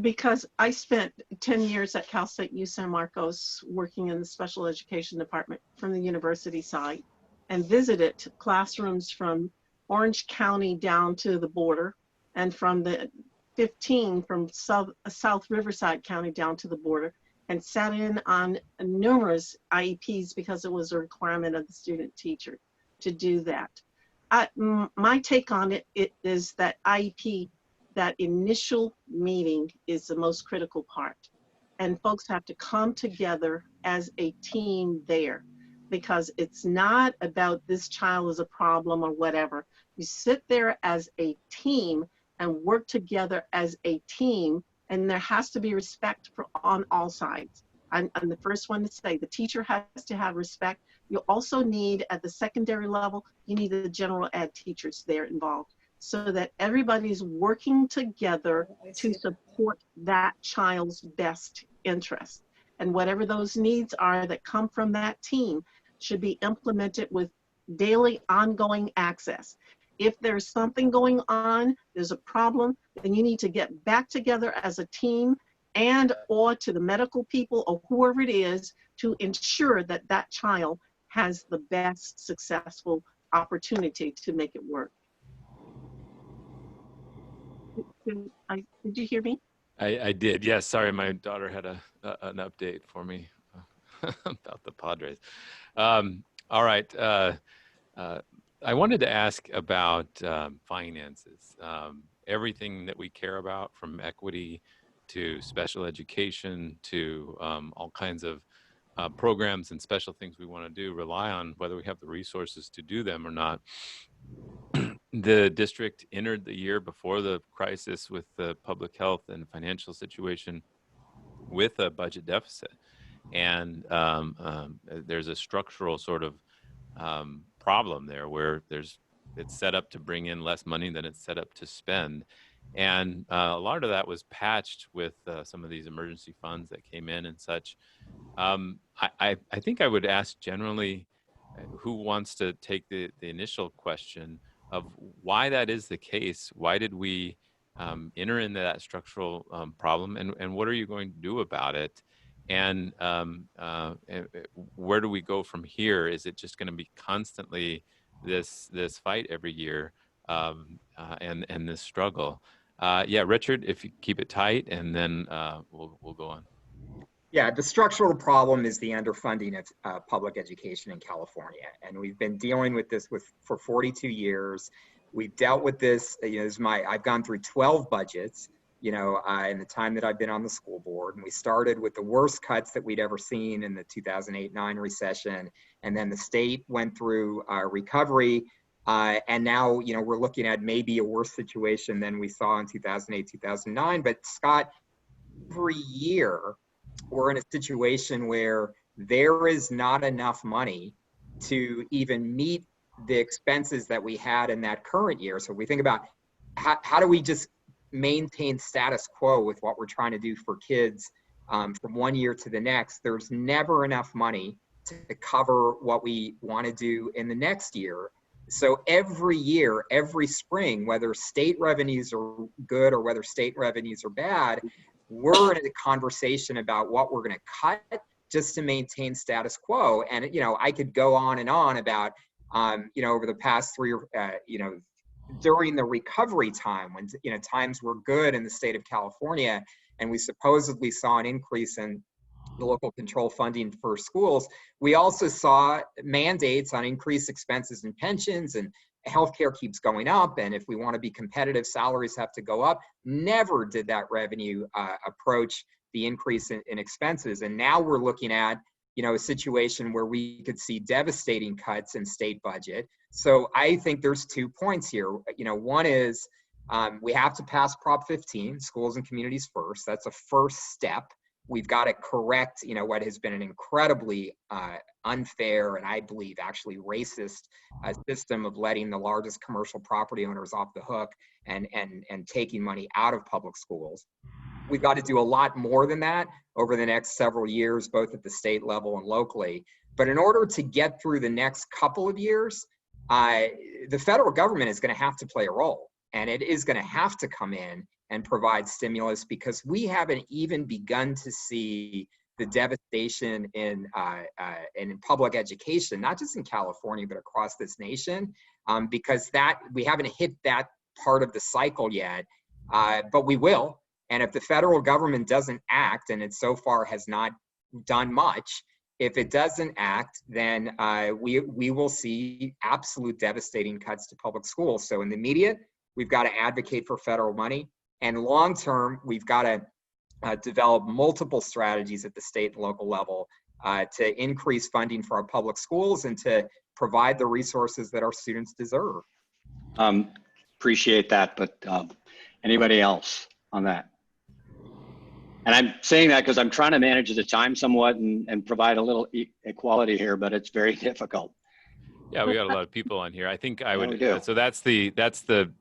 Because I spent 10 years at Cal State U San Marcos working in the special education department from the university side, and visited classrooms from Orange County down to the border, and from the 15 from South Riverside County down to the border, and sat in on numerous IEPs because it was a requirement of the student teacher to do that. My take on it is that IEP, that initial meeting, is the most critical part. And folks have to come together as a team there, because it's not about this child is a problem or whatever. You sit there as a team and work together as a team, and there has to be respect on all sides. I'm the first one to say the teacher has to have respect. You also need, at the secondary level, you need the general ed teachers there involved, so that everybody's working together to support that child's best interest. And whatever those needs are that come from that team should be implemented with daily ongoing access. If there's something going on, there's a problem, then you need to get back together as a team, and or to the medical people or whoever it is, to ensure that that child has the best successful opportunity to make it work. Did you hear me? I did. Yes. Sorry, my daughter had an update for me about the Padres. All right. I wanted to ask about finances. Everything that we care about, from equity to special education to all kinds of programs and special things we want to do, rely on whether we have the resources to do them or not. The district entered the year before the crisis with the public health and financial situation with a budget deficit. And there's a structural sort of problem there where it's set up to bring in less money than it's set up to spend. And a lot of that was patched with some of these emergency funds that came in and such. I think I would ask generally who wants to take the initial question of why that is the case. Why did we enter into that structural problem, and what are you going to do about it? And where do we go from here? Is it just going to be constantly this fight every year, and this struggle? Yeah, Richard, if you keep it tight, and then we'll go on. Yeah, the structural problem is the underfunding of public education in California, and we've been dealing with this for 42 years. We've dealt with this. I've gone through 12 budgets, in the time that I've been on the school board, and we started with the worst cuts that we'd ever seen in the 2008-9 recession, and then the state went through recovery, and now we're looking at maybe a worse situation than we saw in 2008-2009. But Scott, every year we're in a situation where there is not enough money to even meet the expenses that we had in that current year. So we think about how do we just maintain status quo with what we're trying to do for kids from one year to the next. There's never enough money to cover what we want to do in the next year. So every year, every spring, whether state revenues are good or whether state revenues are bad, we're in a conversation about what we're going to cut just to maintain status quo. And, I could go on and on about, over the past during the recovery time when, times were good in the state of California, and we supposedly saw an increase in the local control funding for schools, we also saw mandates on increased expenses and pensions, and healthcare keeps going up, and if we want to be competitive, salaries have to go up. Never did that revenue approach the increase in expenses. And now we're looking at, a situation where we could see devastating cuts in state budget. So I think there's 2 points here. One is we have to pass Prop 15, schools and communities first. That's a first step. We've got to correct, what has been an incredibly unfair and I believe actually racist system of letting the largest commercial property owners off the hook and taking money out of public schools. We've got to do a lot more than that over the next several years, both at the state level and locally. But in order to get through the next couple of years, the federal government is going to have to play a role, and it is going to have to come in and provide stimulus, because we haven't even begun to see the devastation in public education, not just in California, but across this nation, because we haven't hit that part of the cycle yet, but we will. And if the federal government doesn't act, and it so far has not done much, if it doesn't act, then we will see absolute devastating cuts to public schools. So in the immediate, we've got to advocate for federal money. And long term, we've got to develop multiple strategies at the state and local level to increase funding for our public schools and to provide the resources that our students deserve. Appreciate that, but anybody else on that? And I'm saying that because I'm trying to manage the time somewhat and provide a little equality here, but it's very difficult. Yeah, we got a lot of people on here. I think I would. Yeah, so that's the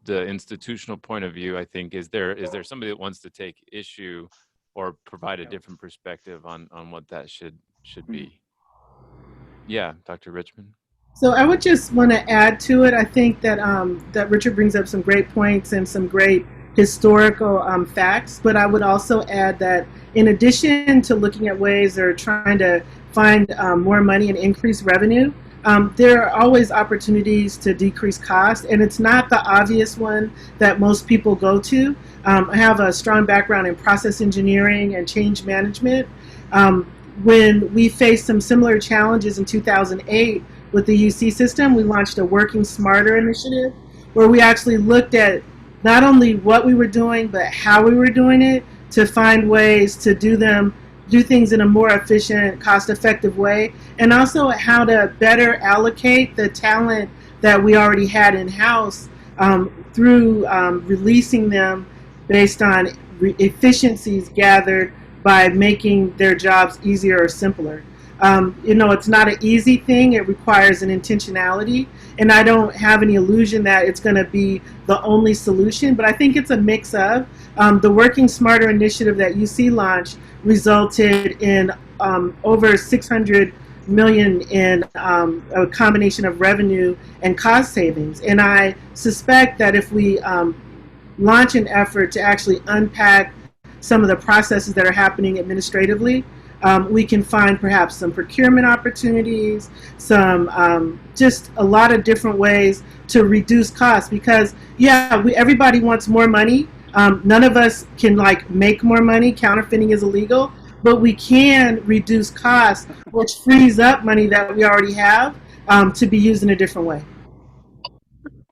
institutional point of view. I think is there somebody that wants to take issue or provide a different perspective on what that should be? Yeah, Dr. Richmond. So I would just want to add to it. I think that that Richard brings up some great points and some great historical facts, but I would also add that in addition to looking at ways or trying to find more money and increase revenue, there are always opportunities to decrease cost, and it's not the obvious one that most people go to. I have a strong background in process engineering and change management. When we faced some similar challenges in 2008 with the UC system, we launched a Working Smarter initiative where we actually looked at not only what we were doing, but how we were doing it to find ways to do things in a more efficient, cost-effective way, and also how to better allocate the talent that we already had in-house through releasing them based on efficiencies gathered by making their jobs easier or simpler. It's not an easy thing. It requires an intentionality, and I don't have any illusion that it's going to be the only solution, but I think it's a mix of. The Working Smarter initiative that UC launched resulted in over $600 million in a combination of revenue and cost savings, and I suspect that if we launch an effort to actually unpack some of the processes that are happening administratively, we can find perhaps some procurement opportunities, some just a lot of different ways to reduce costs, because everybody wants more money. None of us can make more money. Counterfeiting is illegal, but we can reduce costs, which frees up money that we already have to be used in a different way.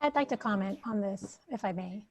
I'd like to comment on this, if I may.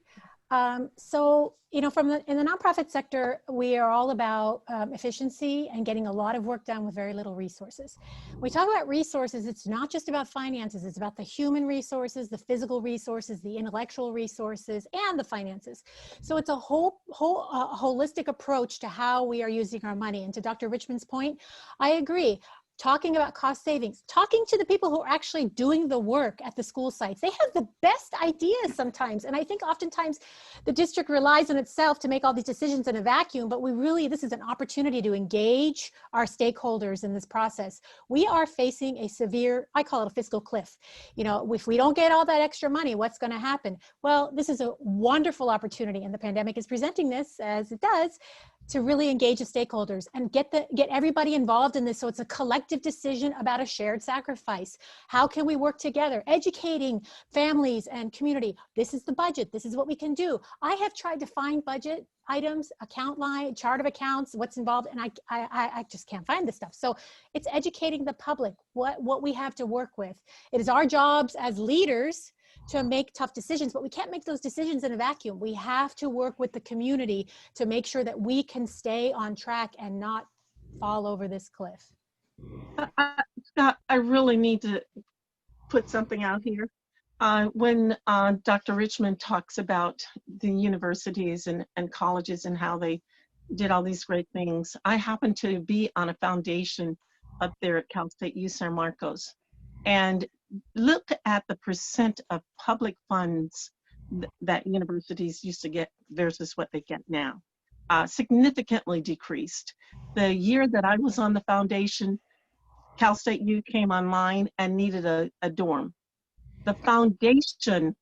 So, you know, in the nonprofit sector, we are all about efficiency and getting a lot of work done with very little resources. When we talk about resources, it's not just about finances, it's about the human resources, the physical resources, the intellectual resources, and the finances. So it's a holistic approach to how we are using our money. And to Dr. Richmond's point, I agree. Talking about cost savings, talking to the people who are actually doing the work at the school sites. They have the best ideas sometimes. And I think oftentimes the district relies on itself to make all these decisions in a vacuum, but this is an opportunity to engage our stakeholders in this process. We are facing a severe, I call it a fiscal cliff. You know, if we don't get all that extra money, what's going to happen? Well, this is a wonderful opportunity, and the pandemic is presenting this, as it does, to really engage the stakeholders and get everybody involved in this, so it's a collective decision about a shared sacrifice. How can we work together, educating families and community? This is the budget, this is what we can do. I have tried to find budget items, account line, chart of accounts, what's involved, and I just can't find this stuff. So it's educating the public what we have to work with. It is our jobs as leaders to make tough decisions, but we can't make those decisions in a vacuum. We have to work with the community to make sure that we can stay on track and not fall over this cliff. Scott, I really need to put something out here. When Dr. Richmond talks about the universities and colleges and how they did all these great things, I happen to be on a foundation up there at Cal State U San Marcos. And look at the percent of public funds that universities used to get versus what they get now. Significantly decreased. The year that I was on the foundation, Cal State U came online and needed a dorm. The foundation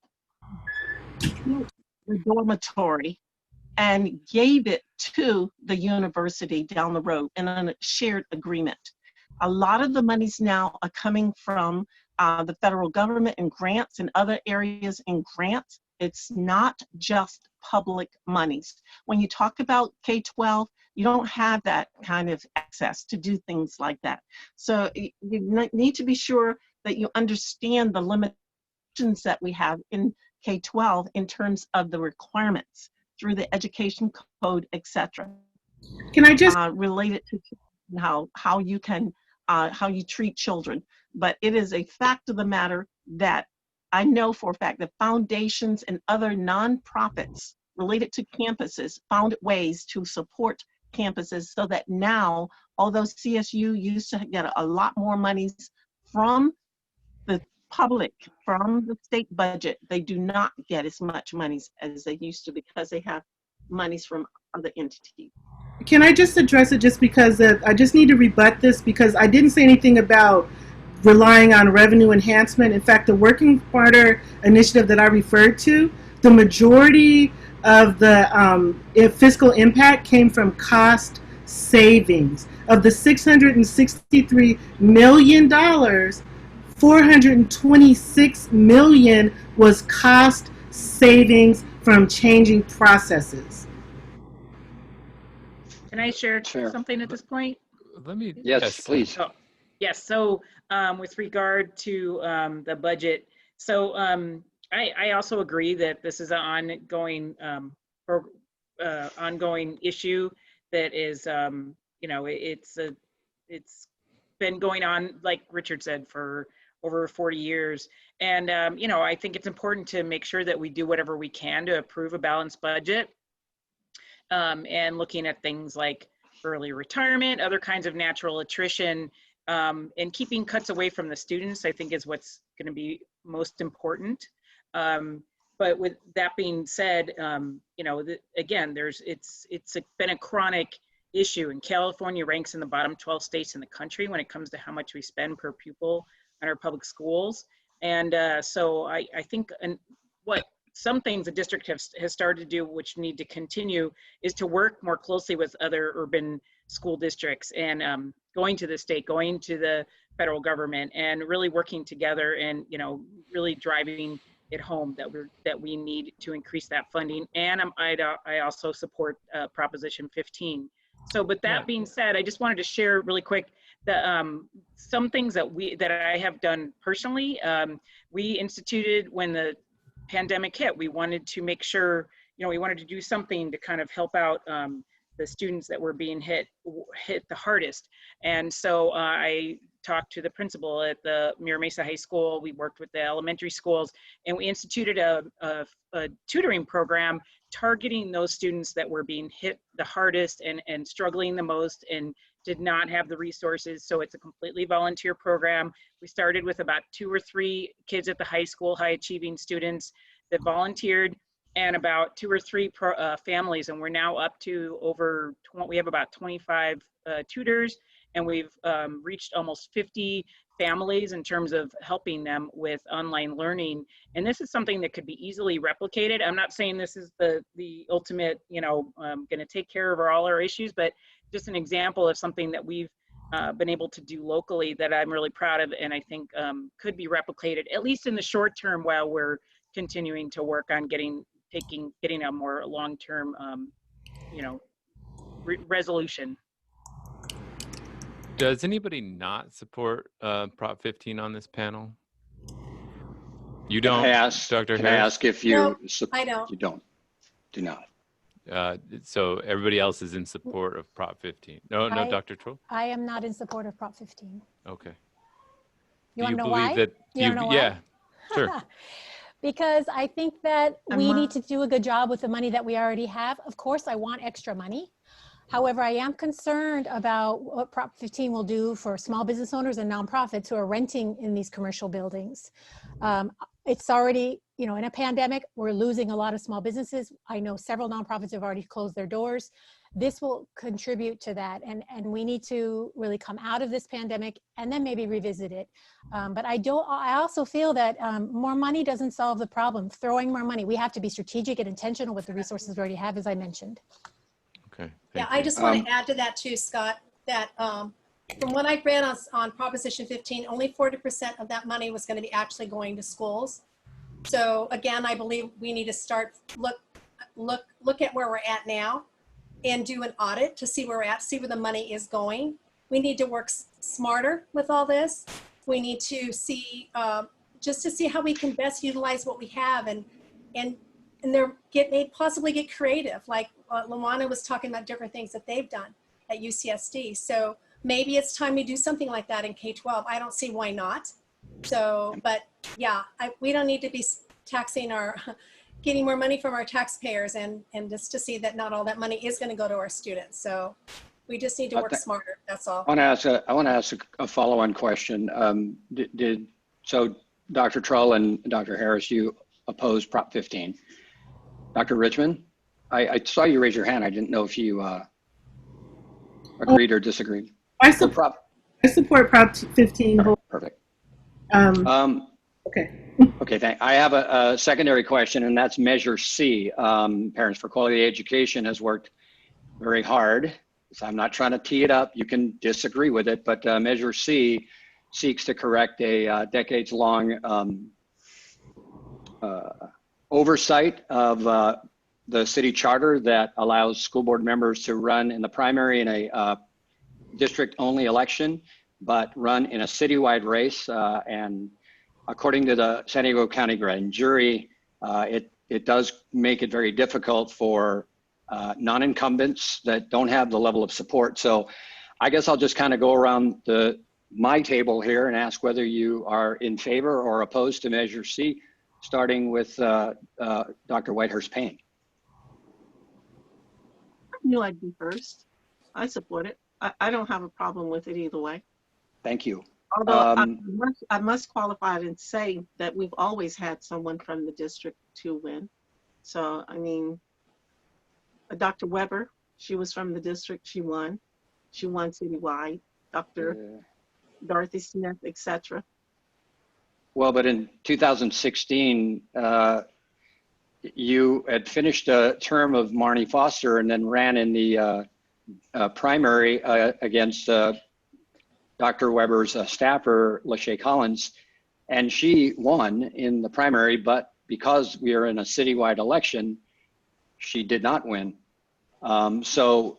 built the dormitory and gave it to the university down the road in a shared agreement. A lot of the monies now are coming from the federal government and grants and other areas in grants. It's not just public monies. When you talk about K-12, you don't have that kind of access to do things like that. So you need to be sure that you understand the limitations that we have in K-12 in terms of the requirements through the education code, etc. Can I just related to how you can how you treat children? But it is a fact of the matter that I know for a fact that foundations and other nonprofits related to campuses found ways to support campuses, so that now, although CSU used to get a lot more monies from the public, from the state budget, they do not get as much monies as they used to because they have monies from other entities. Can I just address it, just because I just need to rebut this, because I didn't say anything about relying on revenue enhancement. In fact, the Working Smarter initiative that I referred to, the majority of the fiscal impact came from cost savings. Of the $663 million, $426 million was cost savings from changing processes. Can I share Sure. something at this point? Let me. Yes, please. Oh, yes. So with regard to the budget, so I also agree that this is an ongoing issue that is, you know, it's been going on, like Richard said, for over 40 years. And, you know, I think it's important to make sure that we do whatever we can to approve a balanced budget. And looking at things like early retirement, other kinds of natural attrition, and keeping cuts away from the students, I think is what's going to be most important. But with that being said, you know, again, it's been a chronic issue, and California ranks in the bottom 12 states in the country when it comes to how much we spend per pupil on our public schools. And so I think what some things the district has started to do, which need to continue, is to work more closely with other urban school districts and going to the state, going to the federal government, and really working together, and, you know, really driving it home that we need to increase that funding. And I also support Proposition 15 So, but that being said, I just wanted to share really quick the some things that I have done personally. We instituted when the pandemic hit. We wanted to make sure, we wanted to do something to kind of help out the students that were being hit the hardest. And so I talked to the principal at the Mira Mesa High School. We worked with the elementary schools, and we instituted a tutoring program targeting those students that were being hit the hardest and struggling the most and did not have the resources. So it's a completely volunteer program. We started with about 2 or 3 kids at the high school, high achieving students that volunteered, and about 2 or 3 families. And we're now up to we have about 25 tutors, and we've reached almost 50 families in terms of helping them with online learning. And this is something that could be easily replicated. I'm not saying this is the ultimate, going to take care of all our issues, but just an example of something that we've been able to do locally that I'm really proud of, and I think could be replicated, at least in the short term, while we're continuing to work on getting a more long-term, resolution. Does anybody not support Prop 15 on this panel? You don't, Dr. Harris? Can I ask if you No, I don't. You don't. Do not. So everybody else is in support of Prop 15. No, Dr. Trull? I am not in support of Prop 15. Okay. You want to know why? Yeah, sure. Because I think that we need to do a good job with the money that we already have. Of course, I want extra money. However, I am concerned about what Prop 15 will do for small business owners and nonprofits who are renting in these commercial buildings. It's already, in a pandemic, we're losing a lot of small businesses. I know several nonprofits have already closed their doors. This will contribute to that. And we need to really come out of this pandemic and then maybe revisit it. But I also feel that more money doesn't solve the problem. Throwing more money, we have to be strategic and intentional with the resources we already have, as I mentioned. Okay. Yeah, I just want to add to that too, Scott, that from what I read on Proposition 15, only 40% of that money was going to be actually going to schools. So again, I believe we need to start look at where we're at now and do an audit to see where we're at, see where the money is going. We need to work smarter with all this. We need to see just to see how we can best utilize what we have and possibly get creative. Like Lawana was talking about different things that they've done at UCSD. So maybe it's time we do something like that in K-12. I don't see why not. So, but yeah, we don't need to be taxing getting more money from our taxpayers and just to see that not all that money is going to go to our students. So we just need to work smarter. That's all. I want to ask a follow-on question. So Dr. Trull and Dr. Harris, you oppose Prop 15. Dr. Richmond, I saw you raise your hand. I didn't know if you agreed or disagreed. I support Prop 15. Perfect. Okay. Okay, I have a secondary question, and that's Measure C. Parents for Quality Education has worked very hard. So I'm not trying to tee it up. You can disagree with it, but Measure C seeks to correct a decades-long oversight of the city charter that allows school board members to run in the primary in a district-only election, but run in a citywide race. And according to the San Diego County Grand Jury, it does make it very difficult for non-incumbents that don't have the level of support. So I guess I'll just kind of go around my table here and ask whether you are in favor or opposed to Measure C, starting with Dr. White-Hurst-Payne. I knew I'd be first. I support it. I don't have a problem with it either way. Thank you. Although I must qualify it and say that we've always had someone from the district to win. So, I mean, Dr. Weber, she was from the district, she won. She won citywide. Dr. Dorothy Smith, etc. Well, but in 2016, you had finished a term of Marnie Foster and then ran in the primary against Dr. Weber's staffer, Lachey Collins, and she won in the primary, but because we are in a citywide election, she did not win. So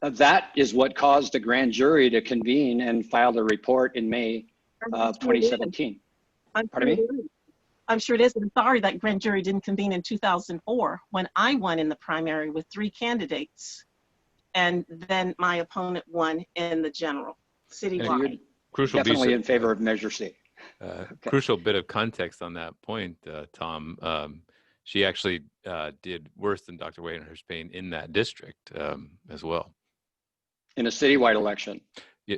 That is what caused the grand jury to convene and file the report in May of 2017. Pardon me? I'm sure it is. I'm sorry that grand jury didn't convene in 2004 when I won in the primary with 3 candidates. And then my opponent won in the general citywide. Crucial definitely in favor of Measure C. Okay. Crucial bit of context on that point, Tom. She actually did worse than Dr. White-Hurst-Payne in that district as well. In a citywide election.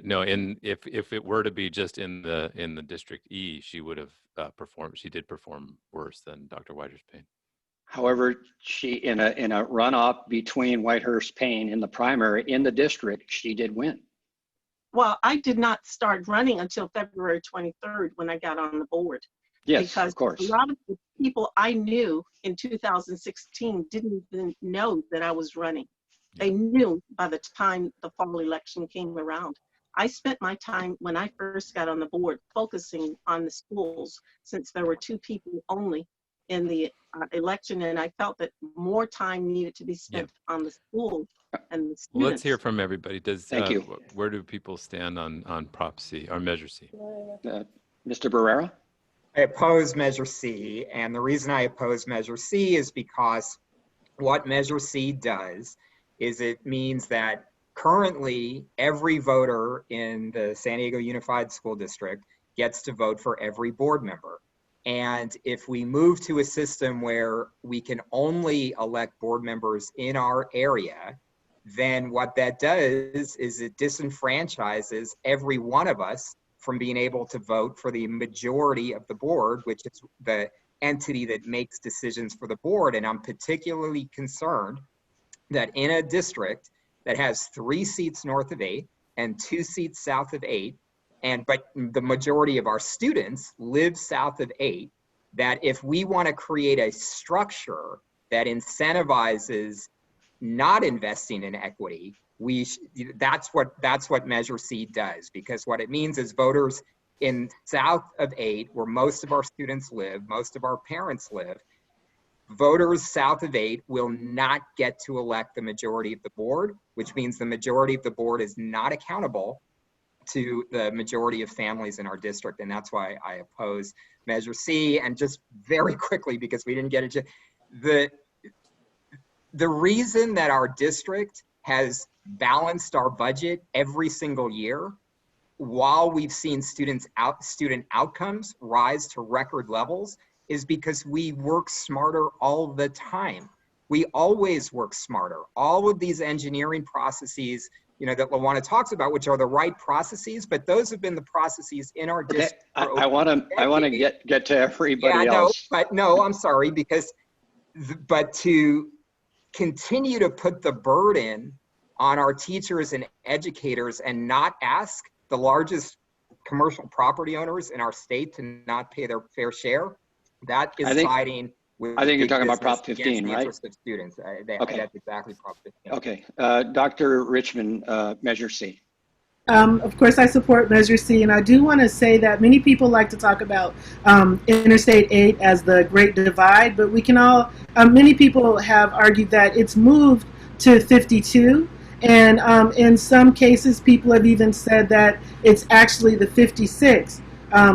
No, if it were to be just in the District E, she would have performed. She did perform worse than Dr. White-Hurst-Payne. However, she in a runoff between White-Hurst-Payne in the primary in the district, she did win. Well, I did not start running until February 23rd when I got on the board. Yes, because of course. A lot of the people I knew in 2016 didn't even know that I was running. They knew by the time the fall election came around. I spent my time when I first got on the board focusing on the schools, since there were 2 people only in the election, and I felt that more time needed to be spent on the schools and the students. Well, let's hear from everybody. Thank you. Where do people stand on Prop C or Measure C? Mr. Barrera? I oppose Measure C, and the reason I oppose Measure C is because what Measure C does is it means that currently every voter in the San Diego Unified School District gets to vote for every board member. And if we move to a system where we can only elect board members in our area, then what that does is it disenfranchises every one of us from being able to vote for the majority of the board, which is the entity that makes decisions for the board. And I'm particularly concerned that in a district that has 3 seats north of 8 and 2 seats south of 8, but the majority of our students live south of 8, that if we want to create a structure that incentivizes not investing in equity, that's what Measure C does, because what it means is voters in south of 8, where most of our students live, most of our parents live, voters south of 8 will not get to elect the majority of the board, which means the majority of the board is not accountable to the majority of families in our district. And that's why I oppose Measure C. And just very quickly, because we didn't get into the reason that our district has balanced our budget every single year while we've seen student outcomes rise to record levels is because we work smarter all the time. We always work smarter. All of these engineering processes, that Lawana talks about, which are the right processes, but those have been the processes in our district. I want to get to everybody else. I'm sorry, but to continue to put the burden on our teachers and educators and not ask the largest commercial property owners in our state to not pay their fair share, that is siding with. I think you're talking about Prop 15, right? Interest of students. Okay. That's exactly Prop 15. Okay, Dr. Richmond, Measure C. Of course, I support Measure C, and I do want to say that many people like to talk about Interstate 8 as the Great Divide, but we can all, many people have argued that it's moved to 52, and in some cases, people have even said that it's actually the 56.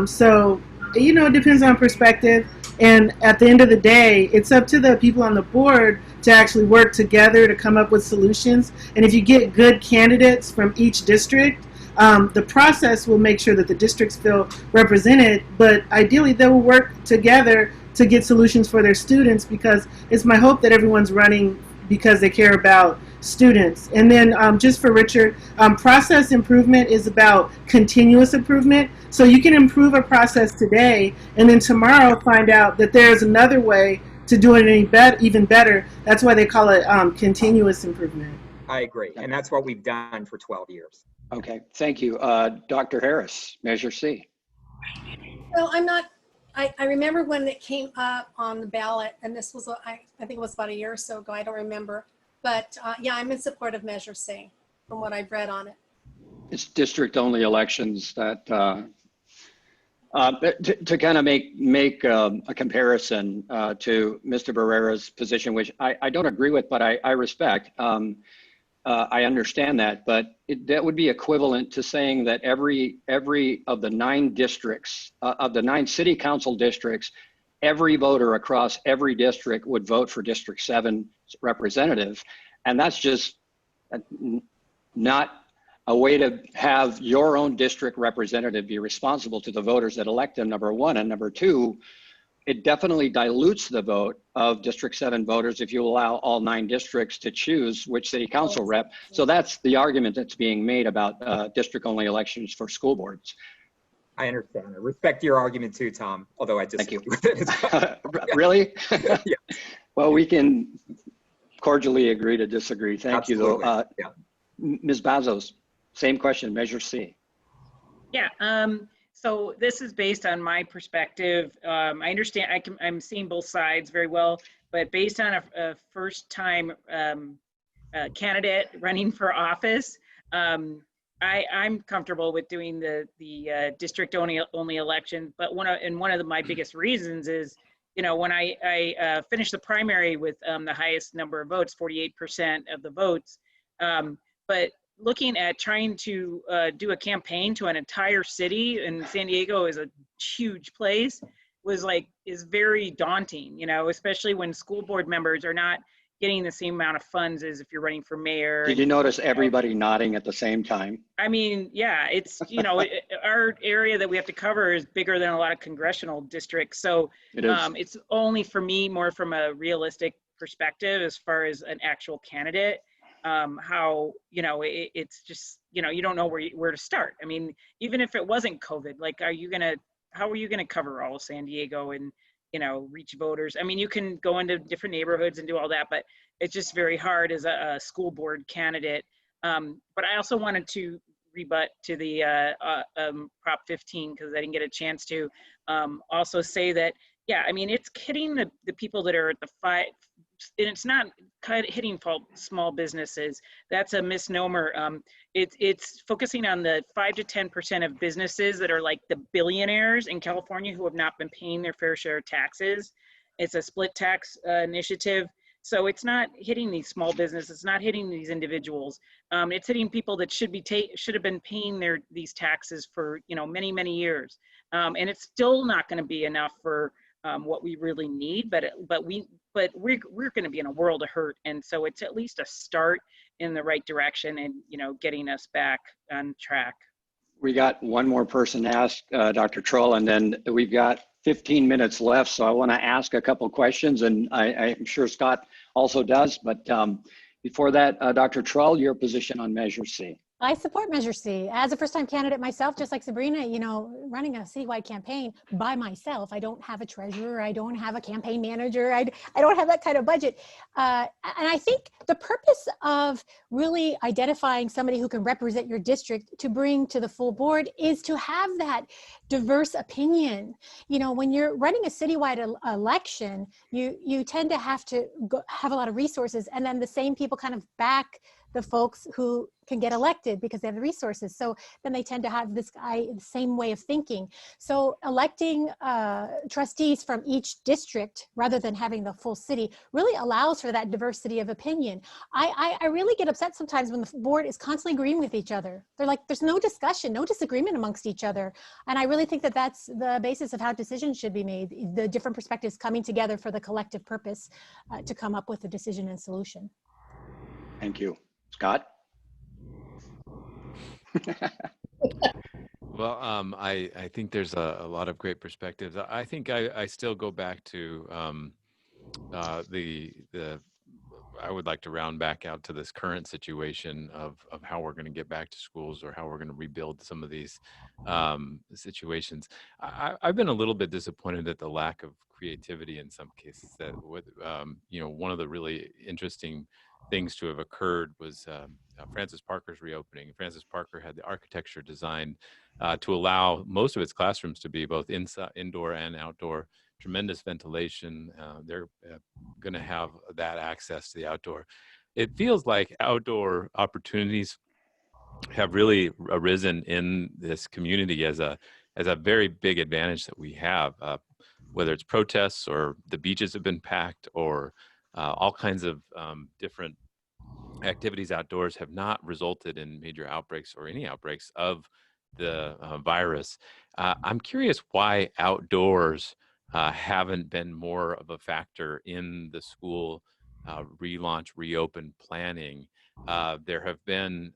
So, it depends on perspective, and at the end of the day, it's up to the people on the board to actually work together to come up with solutions. And if you get good candidates from each district, the process will make sure that the districts feel represented, but ideally they will work together to get solutions for their students, because it's my hope that everyone's running because they care about students. And then just for Richard, process improvement is about continuous improvement. So you can improve a process today and then tomorrow find out that there's another way to do it even better. That's why they call it continuous improvement. I agree. And that's what we've done for 12 years. Okay, thank you. Dr. Harris, Measure C. Well, I remember when it came up on the ballot, and this was, I think it was about a year or so ago, I don't remember. But yeah, I'm in support of Measure C from what I've read on it. It's district-only elections that, to kind of make a comparison to Mr. Barrera's position, which I don't agree with, but I respect. I understand that, but that would be equivalent to saying that every of the 9 districts, of the 9 city council districts, every voter across every district would vote for District 7 representative. And that's just not a way to have your own district representative be responsible to the voters that elect them, number one. And number two, it definitely dilutes the vote of District 7 voters if you allow all 9 districts to choose which city council rep. So that's the argument that's being made about district-only elections for school boards. I understand. I respect your argument too, Tom, although I disagree with it. Really? Yeah. Well, we can cordially agree to disagree. Thank Absolutely. you, though. Ms. Bazzo, same question, Measure C. Yeah. So this is based on my perspective. I understand, I'm seeing both sides very well, but based on a first-time candidate running for office, I'm comfortable with doing the district-only election. But one of my biggest reasons is, when I finished the primary with the highest number of votes, 48% of the votes, but looking at trying to do a campaign to an entire city, and San Diego is a huge place, is very daunting, especially when school board members are not getting the same amount of funds as if you're running for mayor. Did you notice everybody nodding at the same time? I mean, yeah, it's, our area that we have to cover is bigger than a lot of congressional districts. So it's only for me more from a realistic perspective as far as an actual candidate. How, it's just, you don't know where to start. I mean, even if it wasn't COVID, how are you gonna cover all of San Diego and, reach voters? I mean, you can go into different neighborhoods and do all that, but it's just very hard as a school board candidate. But I also wanted to rebut to the Prop 15, because I didn't get a chance to also say that, yeah, I mean, it's hitting the people that are at the and it's not hitting small businesses. That's a misnomer. It's focusing on the 5 to 10% of businesses that are like the billionaires in California who have not been paying their fair share of taxes. It's a split tax initiative. So it's not hitting these small businesses. It's not hitting these individuals. It's hitting people that should have been paying these taxes for many, many years. And it's still not going to be enough for what we really need, but we're going to be in a world of hurt, and so it's at least a start in the right direction, and getting us back on track. We got one more person to ask, Dr. Trull, and then we've got 15 minutes left. So I want to ask a couple questions, and I'm sure Scott also does. But before that, Dr. Trull, your position on Measure C. I support Measure C. As a first-time candidate myself, just like Sabrina, running a citywide campaign by myself, I don't have a treasurer, I don't have a campaign manager, I don't have that kind of budget. And I think the purpose of really identifying somebody who can represent your district to bring to the full board is to have that diverse opinion. When you're running a citywide election, you tend to have a lot of resources, and then the same people kind of back the folks who can get elected because they have the resources. So then they tend to have the same way of thinking. So electing trustees from each district rather than having the full city really allows for that diversity of opinion. I really get upset sometimes when the board is constantly agreeing with each other. They're like, there's no discussion, no disagreement amongst each other. And I really think that that's the basis of how decisions should be made, the different perspectives coming together for the collective purpose to come up with a decision and solution. Thank you. Scott? Well, I think there's a lot of great perspectives. I think I still go back to I would like to round back out to this current situation of how we're going to get back to schools, or how we're going to rebuild some of these situations. I've been a little bit disappointed at the lack of creativity in some cases. That one of the really interesting things to have occurred was Francis Parker's reopening. Francis Parker had the architecture designed to allow most of its classrooms to be both indoor and outdoor, tremendous ventilation. They're going to have that access to the outdoor. It feels like outdoor opportunities have really arisen in this community as a very big advantage that we have, whether it's protests or the beaches have been packed, or all kinds of different activities outdoors have not resulted in major outbreaks or any outbreaks of the virus. I'm curious why outdoors haven't been more of a factor in the school relaunch, reopen planning. There have been,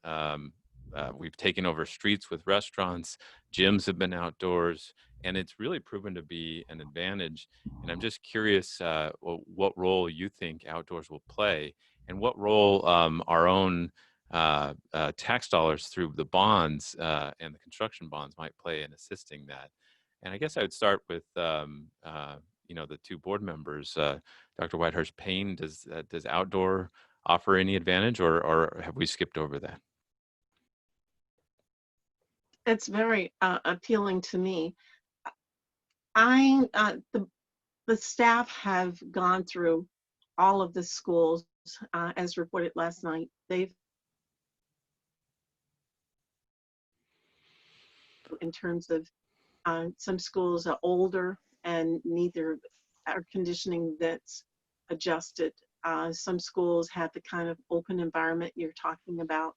we've taken over streets with restaurants, gyms have been outdoors, and it's really proven to be an advantage. And I'm just curious what role you think outdoors will play, and what role our own tax dollars through the bonds and the construction bonds might play in assisting that. And I guess I would start with the two board members. Dr. White-Hurst-Payne, does outdoor offer any advantage, or have we skipped over that? It's very appealing to me. The staff have gone through all of the schools, as reported last night. They've, in terms of some schools are older and need their air conditioning that's adjusted. Some schools have the kind of open environment you're talking about.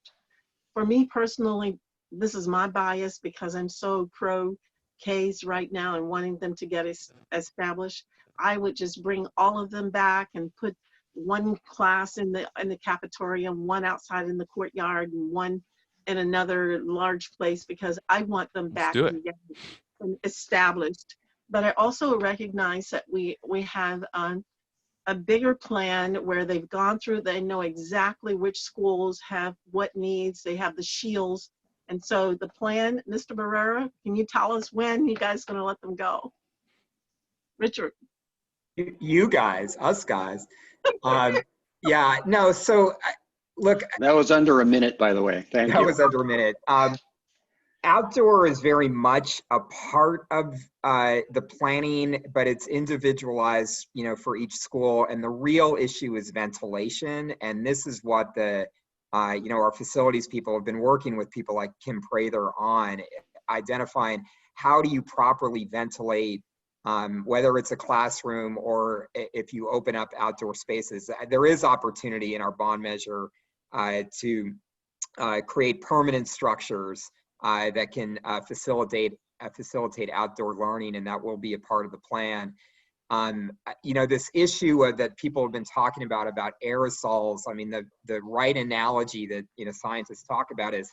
For me personally, this is my bias because I'm so pro Ks right now and wanting them to get established. I would just bring all of them back and put one class in the cafeteria, one outside in the courtyard, and one in another large place, because I want them back and established. But I also recognize that we have a bigger plan where they've gone through, they know exactly which schools have what needs, they have the shields. And so the plan, Mr. Barrera, can you tell us when you guys going to let them go? Richard. You guys, us guys. Yeah, no, so look. That was under a minute, by the way. Thank you. That was under a minute. Outdoor is very much a part of the planning, but it's individualized, for each school. And the real issue is ventilation. And this is what our facilities people have been working with people like Kim Prather on, identifying how do you properly ventilate, whether it's a classroom or if you open up outdoor spaces. There is opportunity in our bond measure to create permanent structures that can facilitate outdoor learning, and that will be a part of the plan. This issue that people have been talking about aerosols, I mean, the right analogy that, scientists talk about is,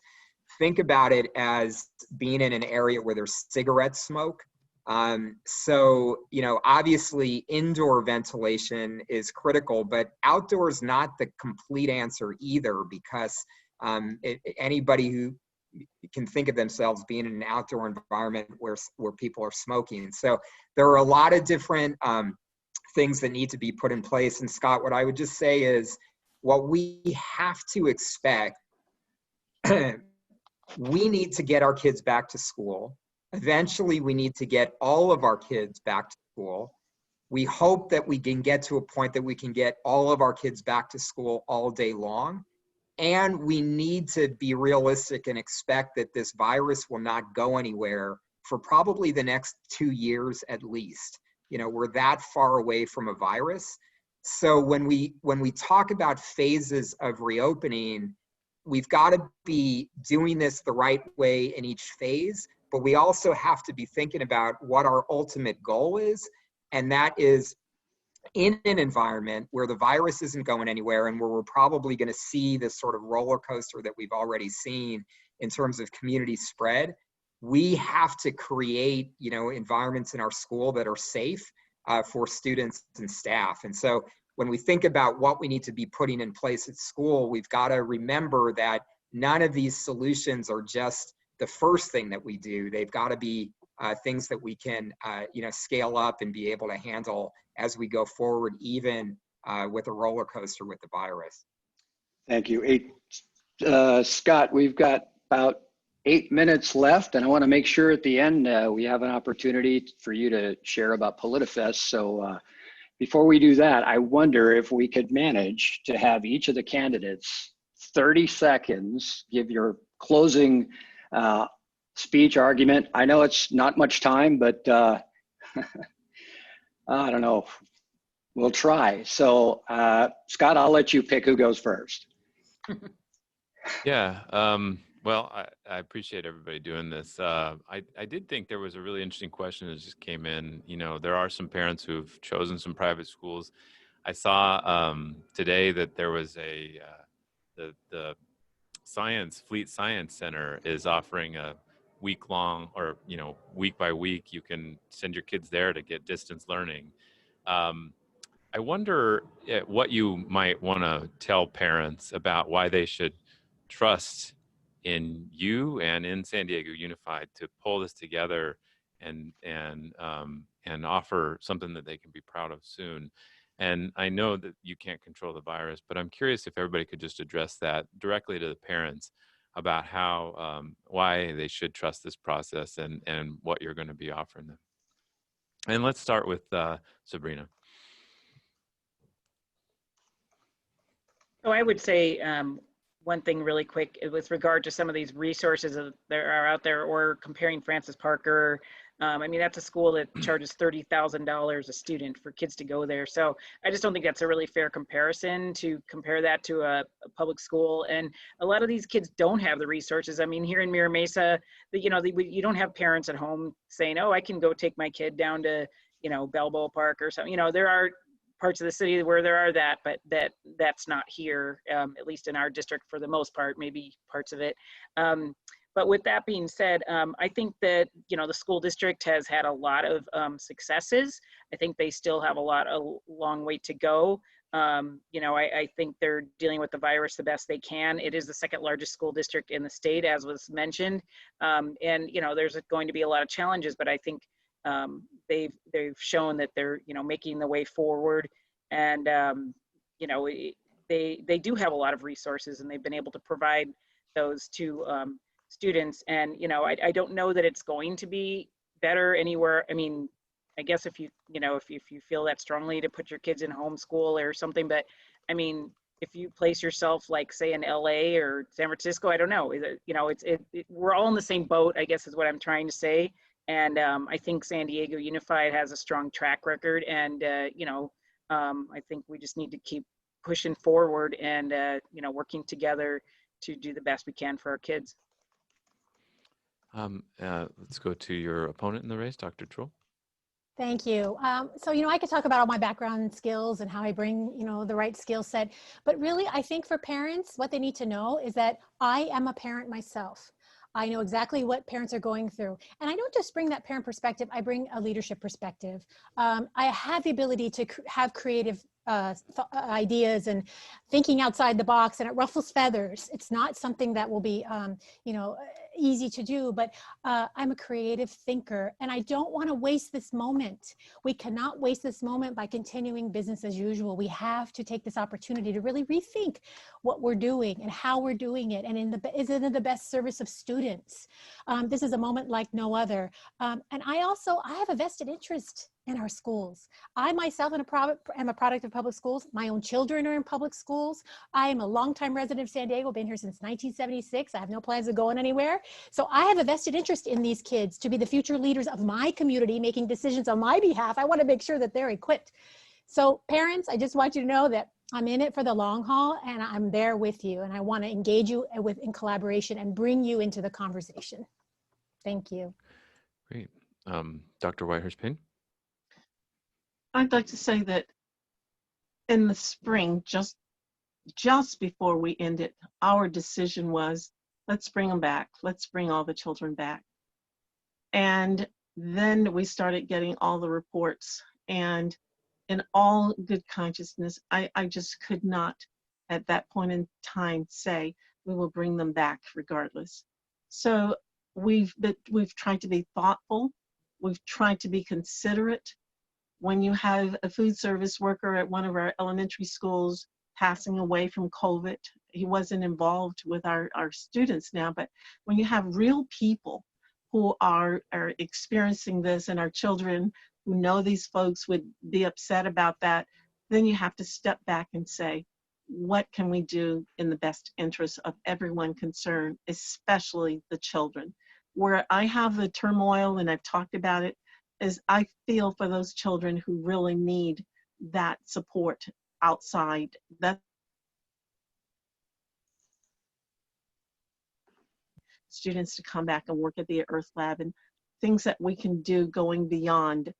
think about it as being in an area where there's cigarette smoke. So, obviously indoor ventilation is critical, but outdoor is not the complete answer either, because anybody who can think of themselves being in an outdoor environment where people are smoking. So there are a lot of different things that need to be put in place. And Scott, what I would just say is, what we have to expect, we need to get our kids back to school. Eventually, we need to get all of our kids back to school. We hope that we can get to a point that we can get all of our kids back to school all day long. And we need to be realistic and expect that this virus will not go anywhere for probably the next 2 years at least. We're that far away from a virus. So when we talk about phases of reopening, we've got to be doing this the right way in each phase, but we also have to be thinking about what our ultimate goal is, and that is in an environment where the virus isn't going anywhere and where we're probably going to see this sort of roller coaster that we've already seen in terms of community spread. We have to create, environments in our school that are safe for students and staff. And so when we think about what we need to be putting in place at school, we've got to remember that none of these solutions are just the first thing that we do. They've got to be things that we can, scale up and be able to handle as we go forward, even with a roller coaster with the virus. Thank you. Scott, we've got about 8 minutes left, and I want to make sure at the end we have an opportunity for you to share about PolitiFest. So before we do that, I wonder if we could manage to have each of the candidates 30 seconds, give your closing speech argument. I know it's not much time, but I don't know. We'll try. So Scott, I'll let you pick who goes first. Yeah. Well, I appreciate everybody doing this. I did think there was a really interesting question that just came in. You know, there are some parents who've chosen some private schools. I saw today that there was the Fleet Science Center is offering a week-long, or week by week, you can send your kids there to get distance learning. I wonder what you might want to tell parents about why they should trust in you and in San Diego Unified to pull this together and offer something that they can be proud of soon. And I know that you can't control the virus, but I'm curious if everybody could just address that directly to the parents about how why they should trust this process and what you're going to be offering them. And let's start with Sabrina. So I would say one thing really quick with regard to some of these resources that are out there, or comparing Francis Parker. I mean, that's a school that charges $30,000 a student for kids to go there. So I just don't think that's a really fair comparison to compare that to a public school. And a lot of these kids don't have the resources. I mean, here in Mira Mesa, you don't have parents at home saying, oh, I can go take my kid down to, Balboa Park or something. There are parts of the city where there are that, but that's not here, at least in our district for the most part, maybe parts of it. But with that being said, I think that, the school district has had a lot of successes. I think they still have a long way to go. I think they're dealing with the virus the best they can. It is the second largest school district in the state, as was mentioned. And, there's going to be a lot of challenges, but I think they've shown that they're making the way forward, and they do have a lot of resources, and they've been able to provide those to students. And I don't know that it's going to be better anywhere. I mean, I guess if you feel that strongly to put your kids in homeschool or something, but I mean, if you place yourself like say in LA or San Francisco, I don't know. We're all in the same boat, I guess is what I'm trying to say. And I think San Diego Unified has a strong track record, and I think we just need to keep pushing forward and working together to do the best we can for our kids. Let's go to your opponent in the race, Dr. Trull. Thank you. So, I could talk about all my background and skills and how I bring, the right skill set. But really, I think for parents, what they need to know is that I am a parent myself. I know exactly what parents are going through. And I don't just bring that parent perspective, I bring a leadership perspective. I have the ability to have creative ideas and thinking outside the box, and it ruffles feathers. It's not something that will be, easy to do, but I'm a creative thinker, and I don't want to waste this moment. We cannot waste this moment by continuing business as usual. We have to take this opportunity to really rethink what we're doing and how we're doing it, and is it in the best service of students? This is a moment like no other. And I have a vested interest in our schools. I myself am a product of public schools. My own children are in public schools. I am a longtime resident of San Diego, been here since 1976. I have no plans of going anywhere. So I have a vested interest in these kids to be the future leaders of my community, making decisions on my behalf. I want to make sure that they're equipped. So parents, I just want you to know that I'm in it for the long haul, and I'm there with you, and I want to engage you in collaboration and bring you into the conversation. Thank you. Great. Dr. White-Hurst-Payne? I'd like to say that in the spring, just before we ended, our decision was, let's bring them back. Let's bring all the children back. And then we started getting all the reports, and in all good consciousness, I just could not at that point in time say we will bring them back regardless. So we've tried to be thoughtful. We've tried to be considerate. When you have a food service worker at one of our elementary schools passing away from COVID, he wasn't involved with our students now, but when you have real people who are experiencing this, and our children who know these folks would be upset about that, then you have to step back and say, what can we do in the best interest of everyone concerned, especially the children? Where I have the turmoil, and I've talked about it, is I feel for those children who really need that support outside. That's students to come back and work at the Earth Lab, and things that we can do going beyond.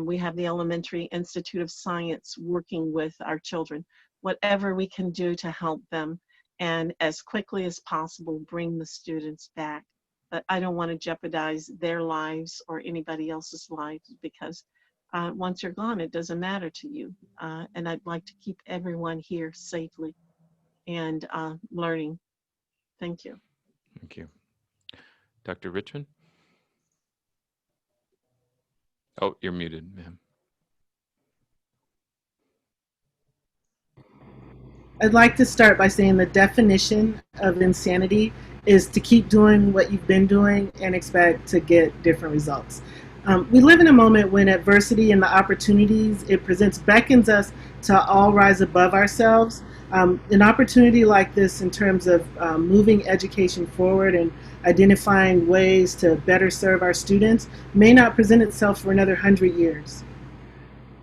We have the Elementary Institute of Science working with our children, whatever we can do to help them, and as quickly as possible bring the students back. But I don't want to jeopardize their lives or anybody else's lives, because once you're gone, it doesn't matter to you. And I'd like to keep everyone here safely and learning. Thank you. Thank you. Dr. Richmond? Oh, you're muted, ma'am. I'd like to start by saying the definition of insanity is to keep doing what you've been doing and expect to get different results. We live in a moment when adversity and the opportunities it presents beckons us to all rise above ourselves. An opportunity like this in terms of moving education forward and identifying ways to better serve our students may not present itself for another 100 years.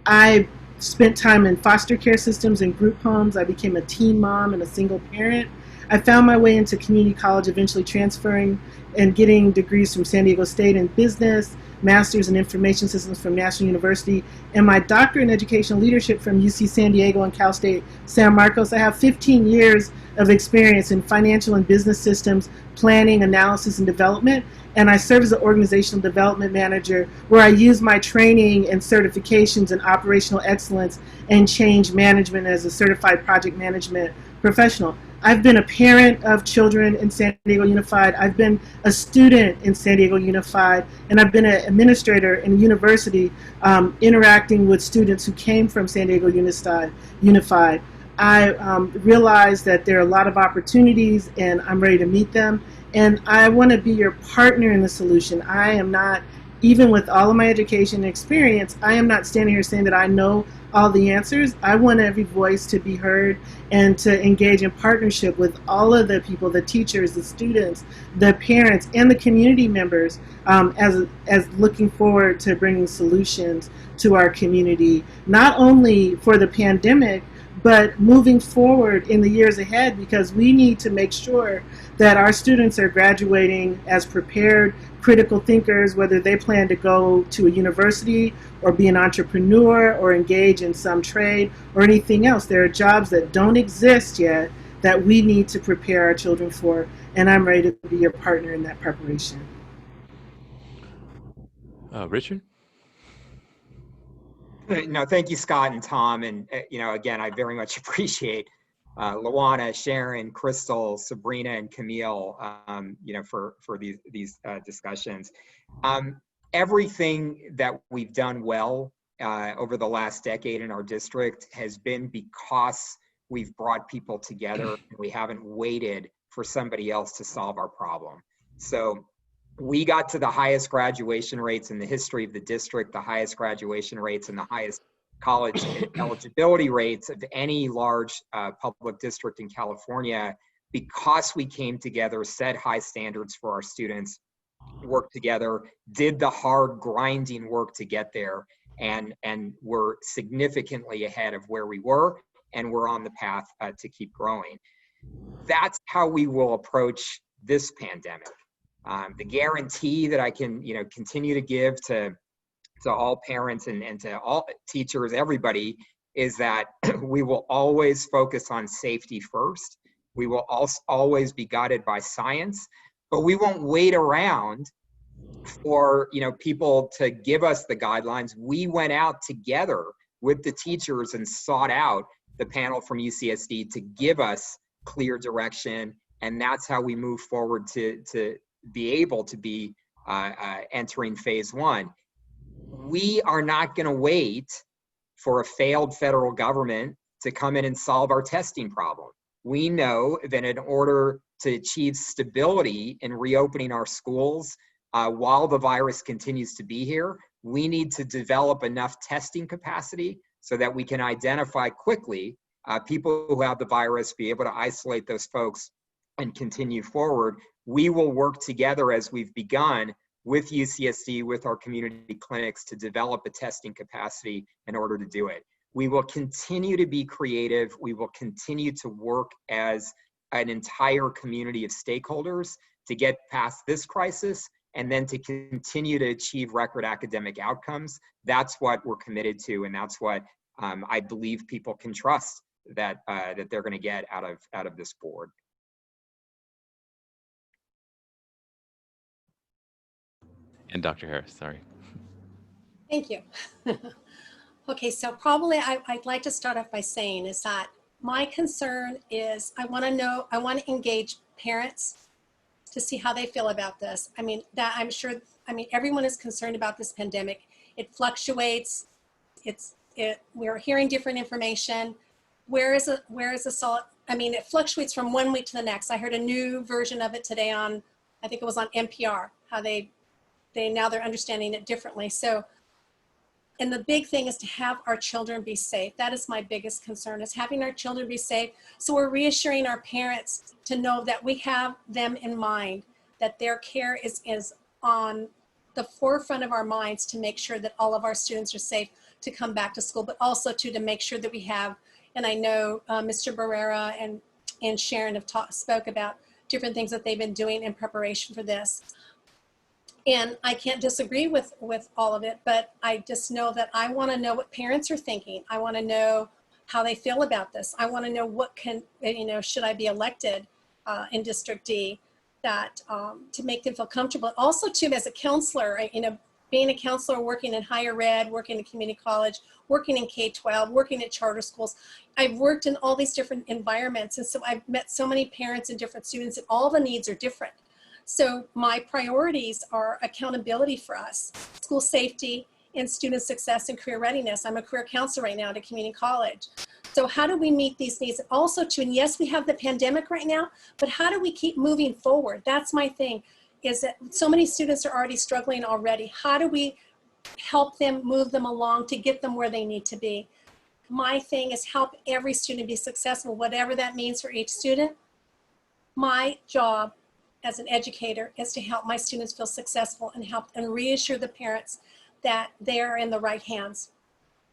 I spent time in foster care systems and group homes. I became a teen mom and a single parent. I found my way into community college, eventually transferring and getting degrees from San Diego State in business, master's in information systems from National University, and my doctorate in educational leadership from UC San Diego and Cal State San Marcos. I have 15 years of experience in financial and business systems, planning, analysis, and development, and I serve as an organizational development manager where I use my training and certifications in operational excellence and change management as a certified project management professional. I've been a parent of children in San Diego Unified. I've been a student in San Diego Unified, and I've been an administrator in a university interacting with students who came from San Diego Unified. I realize that there are a lot of opportunities, and I'm ready to meet them. And I want to be your partner in the solution. I am not, even with all of my education and experience, I am not standing here saying that I know all the answers. I want every voice to be heard and to engage in partnership with all of the people, the teachers, the students, the parents, and the community members as looking forward to bringing solutions to our community, not only for the pandemic, but moving forward in the years ahead, because we need to make sure that our students are graduating as prepared critical thinkers, whether they plan to go to a university or be an entrepreneur or engage in some trade or anything else. There are jobs that don't exist yet that we need to prepare our children for, and I'm ready to be your partner in that preparation. Richard? No, thank you, Scott and Tom. And, again, I very much appreciate Lawana, Sharon, Crystal, Sabrina, and Camille, for these discussions. Everything that we've done well over the last decade in our district has been because we've brought people together and we haven't waited for somebody else to solve our problem. So we got to the highest graduation rates in the history of the district, the highest graduation rates and the highest college eligibility rates of any large public district in California because we came together, set high standards for our students, worked together, did the hard grinding work to get there, and we're significantly ahead of where we were, and we're on the path to keep growing. That's how we will approach this pandemic. The guarantee that I can, continue to give to all parents and to all teachers, everybody, is that we will always focus on safety first. We will always be guided by science, but we won't wait around for people to give us the guidelines. We went out together with the teachers and sought out the panel from UCSD to give us clear direction, and that's how we move forward to be able to be entering phase one. We are not going to wait for a failed federal government to come in and solve our testing problem. We know that in order to achieve stability in reopening our schools while the virus continues to be here, we need to develop enough testing capacity so that we can identify quickly people who have the virus, be able to isolate those folks and continue forward. We will work together as we've begun with UCSD, with our community clinics, to develop a testing capacity in order to do it. We will continue to be creative. We will continue to work as an entire community of stakeholders to get past this crisis and then to continue to achieve record academic outcomes. That's what we're committed to, and that's what I believe people can trust that that they're going to get out of this board. And Dr. Harris, sorry. Thank you. Okay, so probably I'd like to start off by saying is that my concern is I want to engage parents to see how they feel about this. I mean, that I'm sure, I mean, everyone is concerned about this pandemic. It fluctuates. We're hearing different information. Where is the solid? I mean, it fluctuates from one week to the next. I heard a new version of it today on, I think it was on NPR, how now they're understanding it differently. So, and the big thing is to have our children be safe. That is my biggest concern, is having our children be safe. So we're reassuring our parents to know that we have them in mind, that their care is on the forefront of our minds to make sure that all of our students are safe to come back to school, but also to make sure that we have, and I know Mr. Barrera and Sharon have spoke about different things that they've been doing in preparation for this. And I can't disagree with all of it, but I just know that I want to know what parents are thinking. I want to know how they feel about this. I want to know what should I be elected in District D, that to make them feel comfortable. Also too, as a counselor, being a counselor, working in higher ed, working in community college, working in K-12, working at charter schools. I've worked in all these different environments. And so I've met so many parents and different students, and all the needs are different. So my priorities are accountability for us, school safety, and student success and career readiness. I'm a career counselor right now at a community college. So how do we meet these needs? Also too, and yes, we have the pandemic right now, but how do we keep moving forward? That's my thing, is that so many students are already struggling already. How do we help them, move them along to get them where they need to be? My thing is help every student be successful, whatever that means for each student. My job as an educator is to help my students feel successful and help and reassure the parents that they are in the right hands.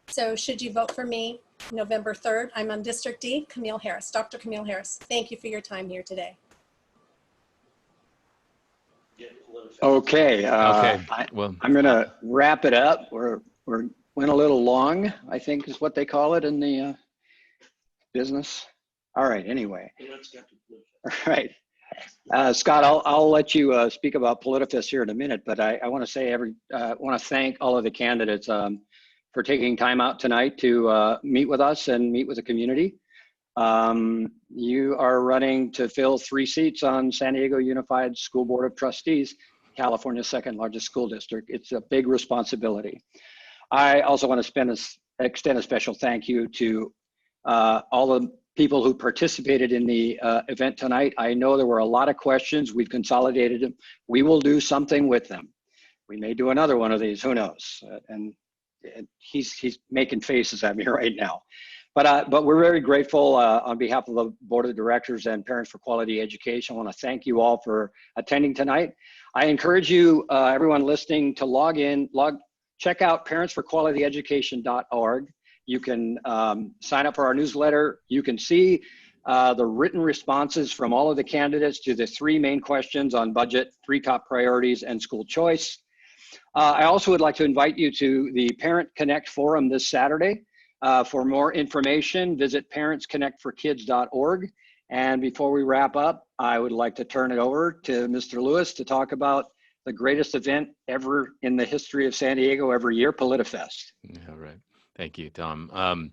So should you vote for me November 3rd, I'm on District D, Camille Harris, Dr. Camille Harris. Thank you for your time here today. Okay. Well, I'm going to wrap it up. We're went a little long, I think is what they call it in the business. All right. Anyway. All right. Scott, I'll let you speak about PolitiFest here in a minute, but I want to say want to thank all of the candidates for taking time out tonight to meet with us and meet with the community. You are running to fill 3 seats on San Diego Unified School Board of Trustees, California's second largest school district. It's a big responsibility. I also want to extend a special thank you to all the people who participated in the event tonight. I know there were a lot of questions. We've consolidated them. We will do something with them. We may do another one of these, who knows? And he's making faces at me right now. But we're very grateful on behalf of the Board of Directors and Parents for Quality Education. I want to thank you all for attending tonight. I encourage you, everyone listening, to check out parentsforqualityeducation.org. You can sign up for our newsletter. You can see the written responses from all of the candidates to the 3 main questions on budget, 3 top priorities, and school choice. I also would like to invite you to the Parent Connect Forum this Saturday. For more information, visit parentsconnectforkids.org. And before we wrap up, I would like to turn it over to Mr. Lewis to talk about the greatest event ever in the history of San Diego every year, PolitiFest. All right. Thank you, Tom.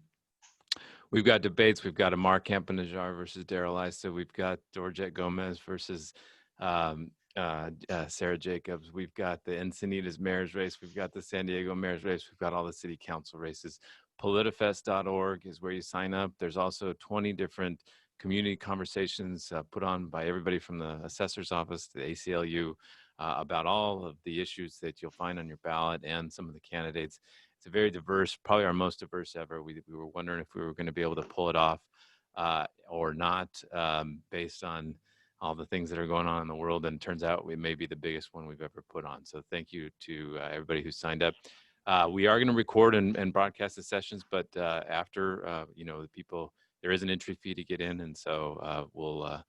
We've got debates. We've got Amar Campanajjar versus Daryl Issa. We've got Georgette Gomez versus Sarah Jacobs. We've got the Encinitas mayor's race. We've got the San Diego mayor's race. We've got all the city council races. PolitiFest.org is where you sign up. There's also 20 different community conversations put on by everybody from the assessor's office to the ACLU about all of the issues that you'll find on your ballot and some of the candidates. It's a very diverse, probably our most diverse ever. We were wondering if we were going to be able to pull it off or not based on all the things that are going on in the world. And it turns out it may be the biggest one we've ever put on. So thank you to everybody who signed up. We are going to record and broadcast the sessions, but after, the people, there is an entry fee to get in. And so we'll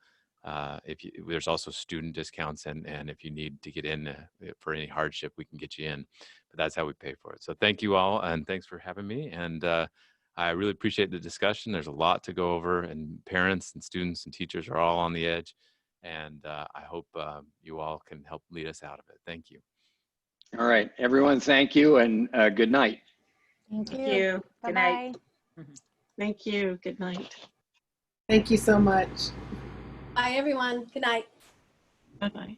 There's also student discounts, and if you need to get in for any hardship, we can get you in. But that's how we pay for it. So thank you all, and thanks for having me. And I really appreciate the discussion. There's a lot to go over, and parents and students and teachers are all on the edge. And I hope you all can help lead us out of it. Thank you. All right, everyone, thank you, and good night. Thank you. Thank you. Good night. Bye-bye. Thank you. Good night. Thank you so much. Bye, everyone. Good night. Bye-bye.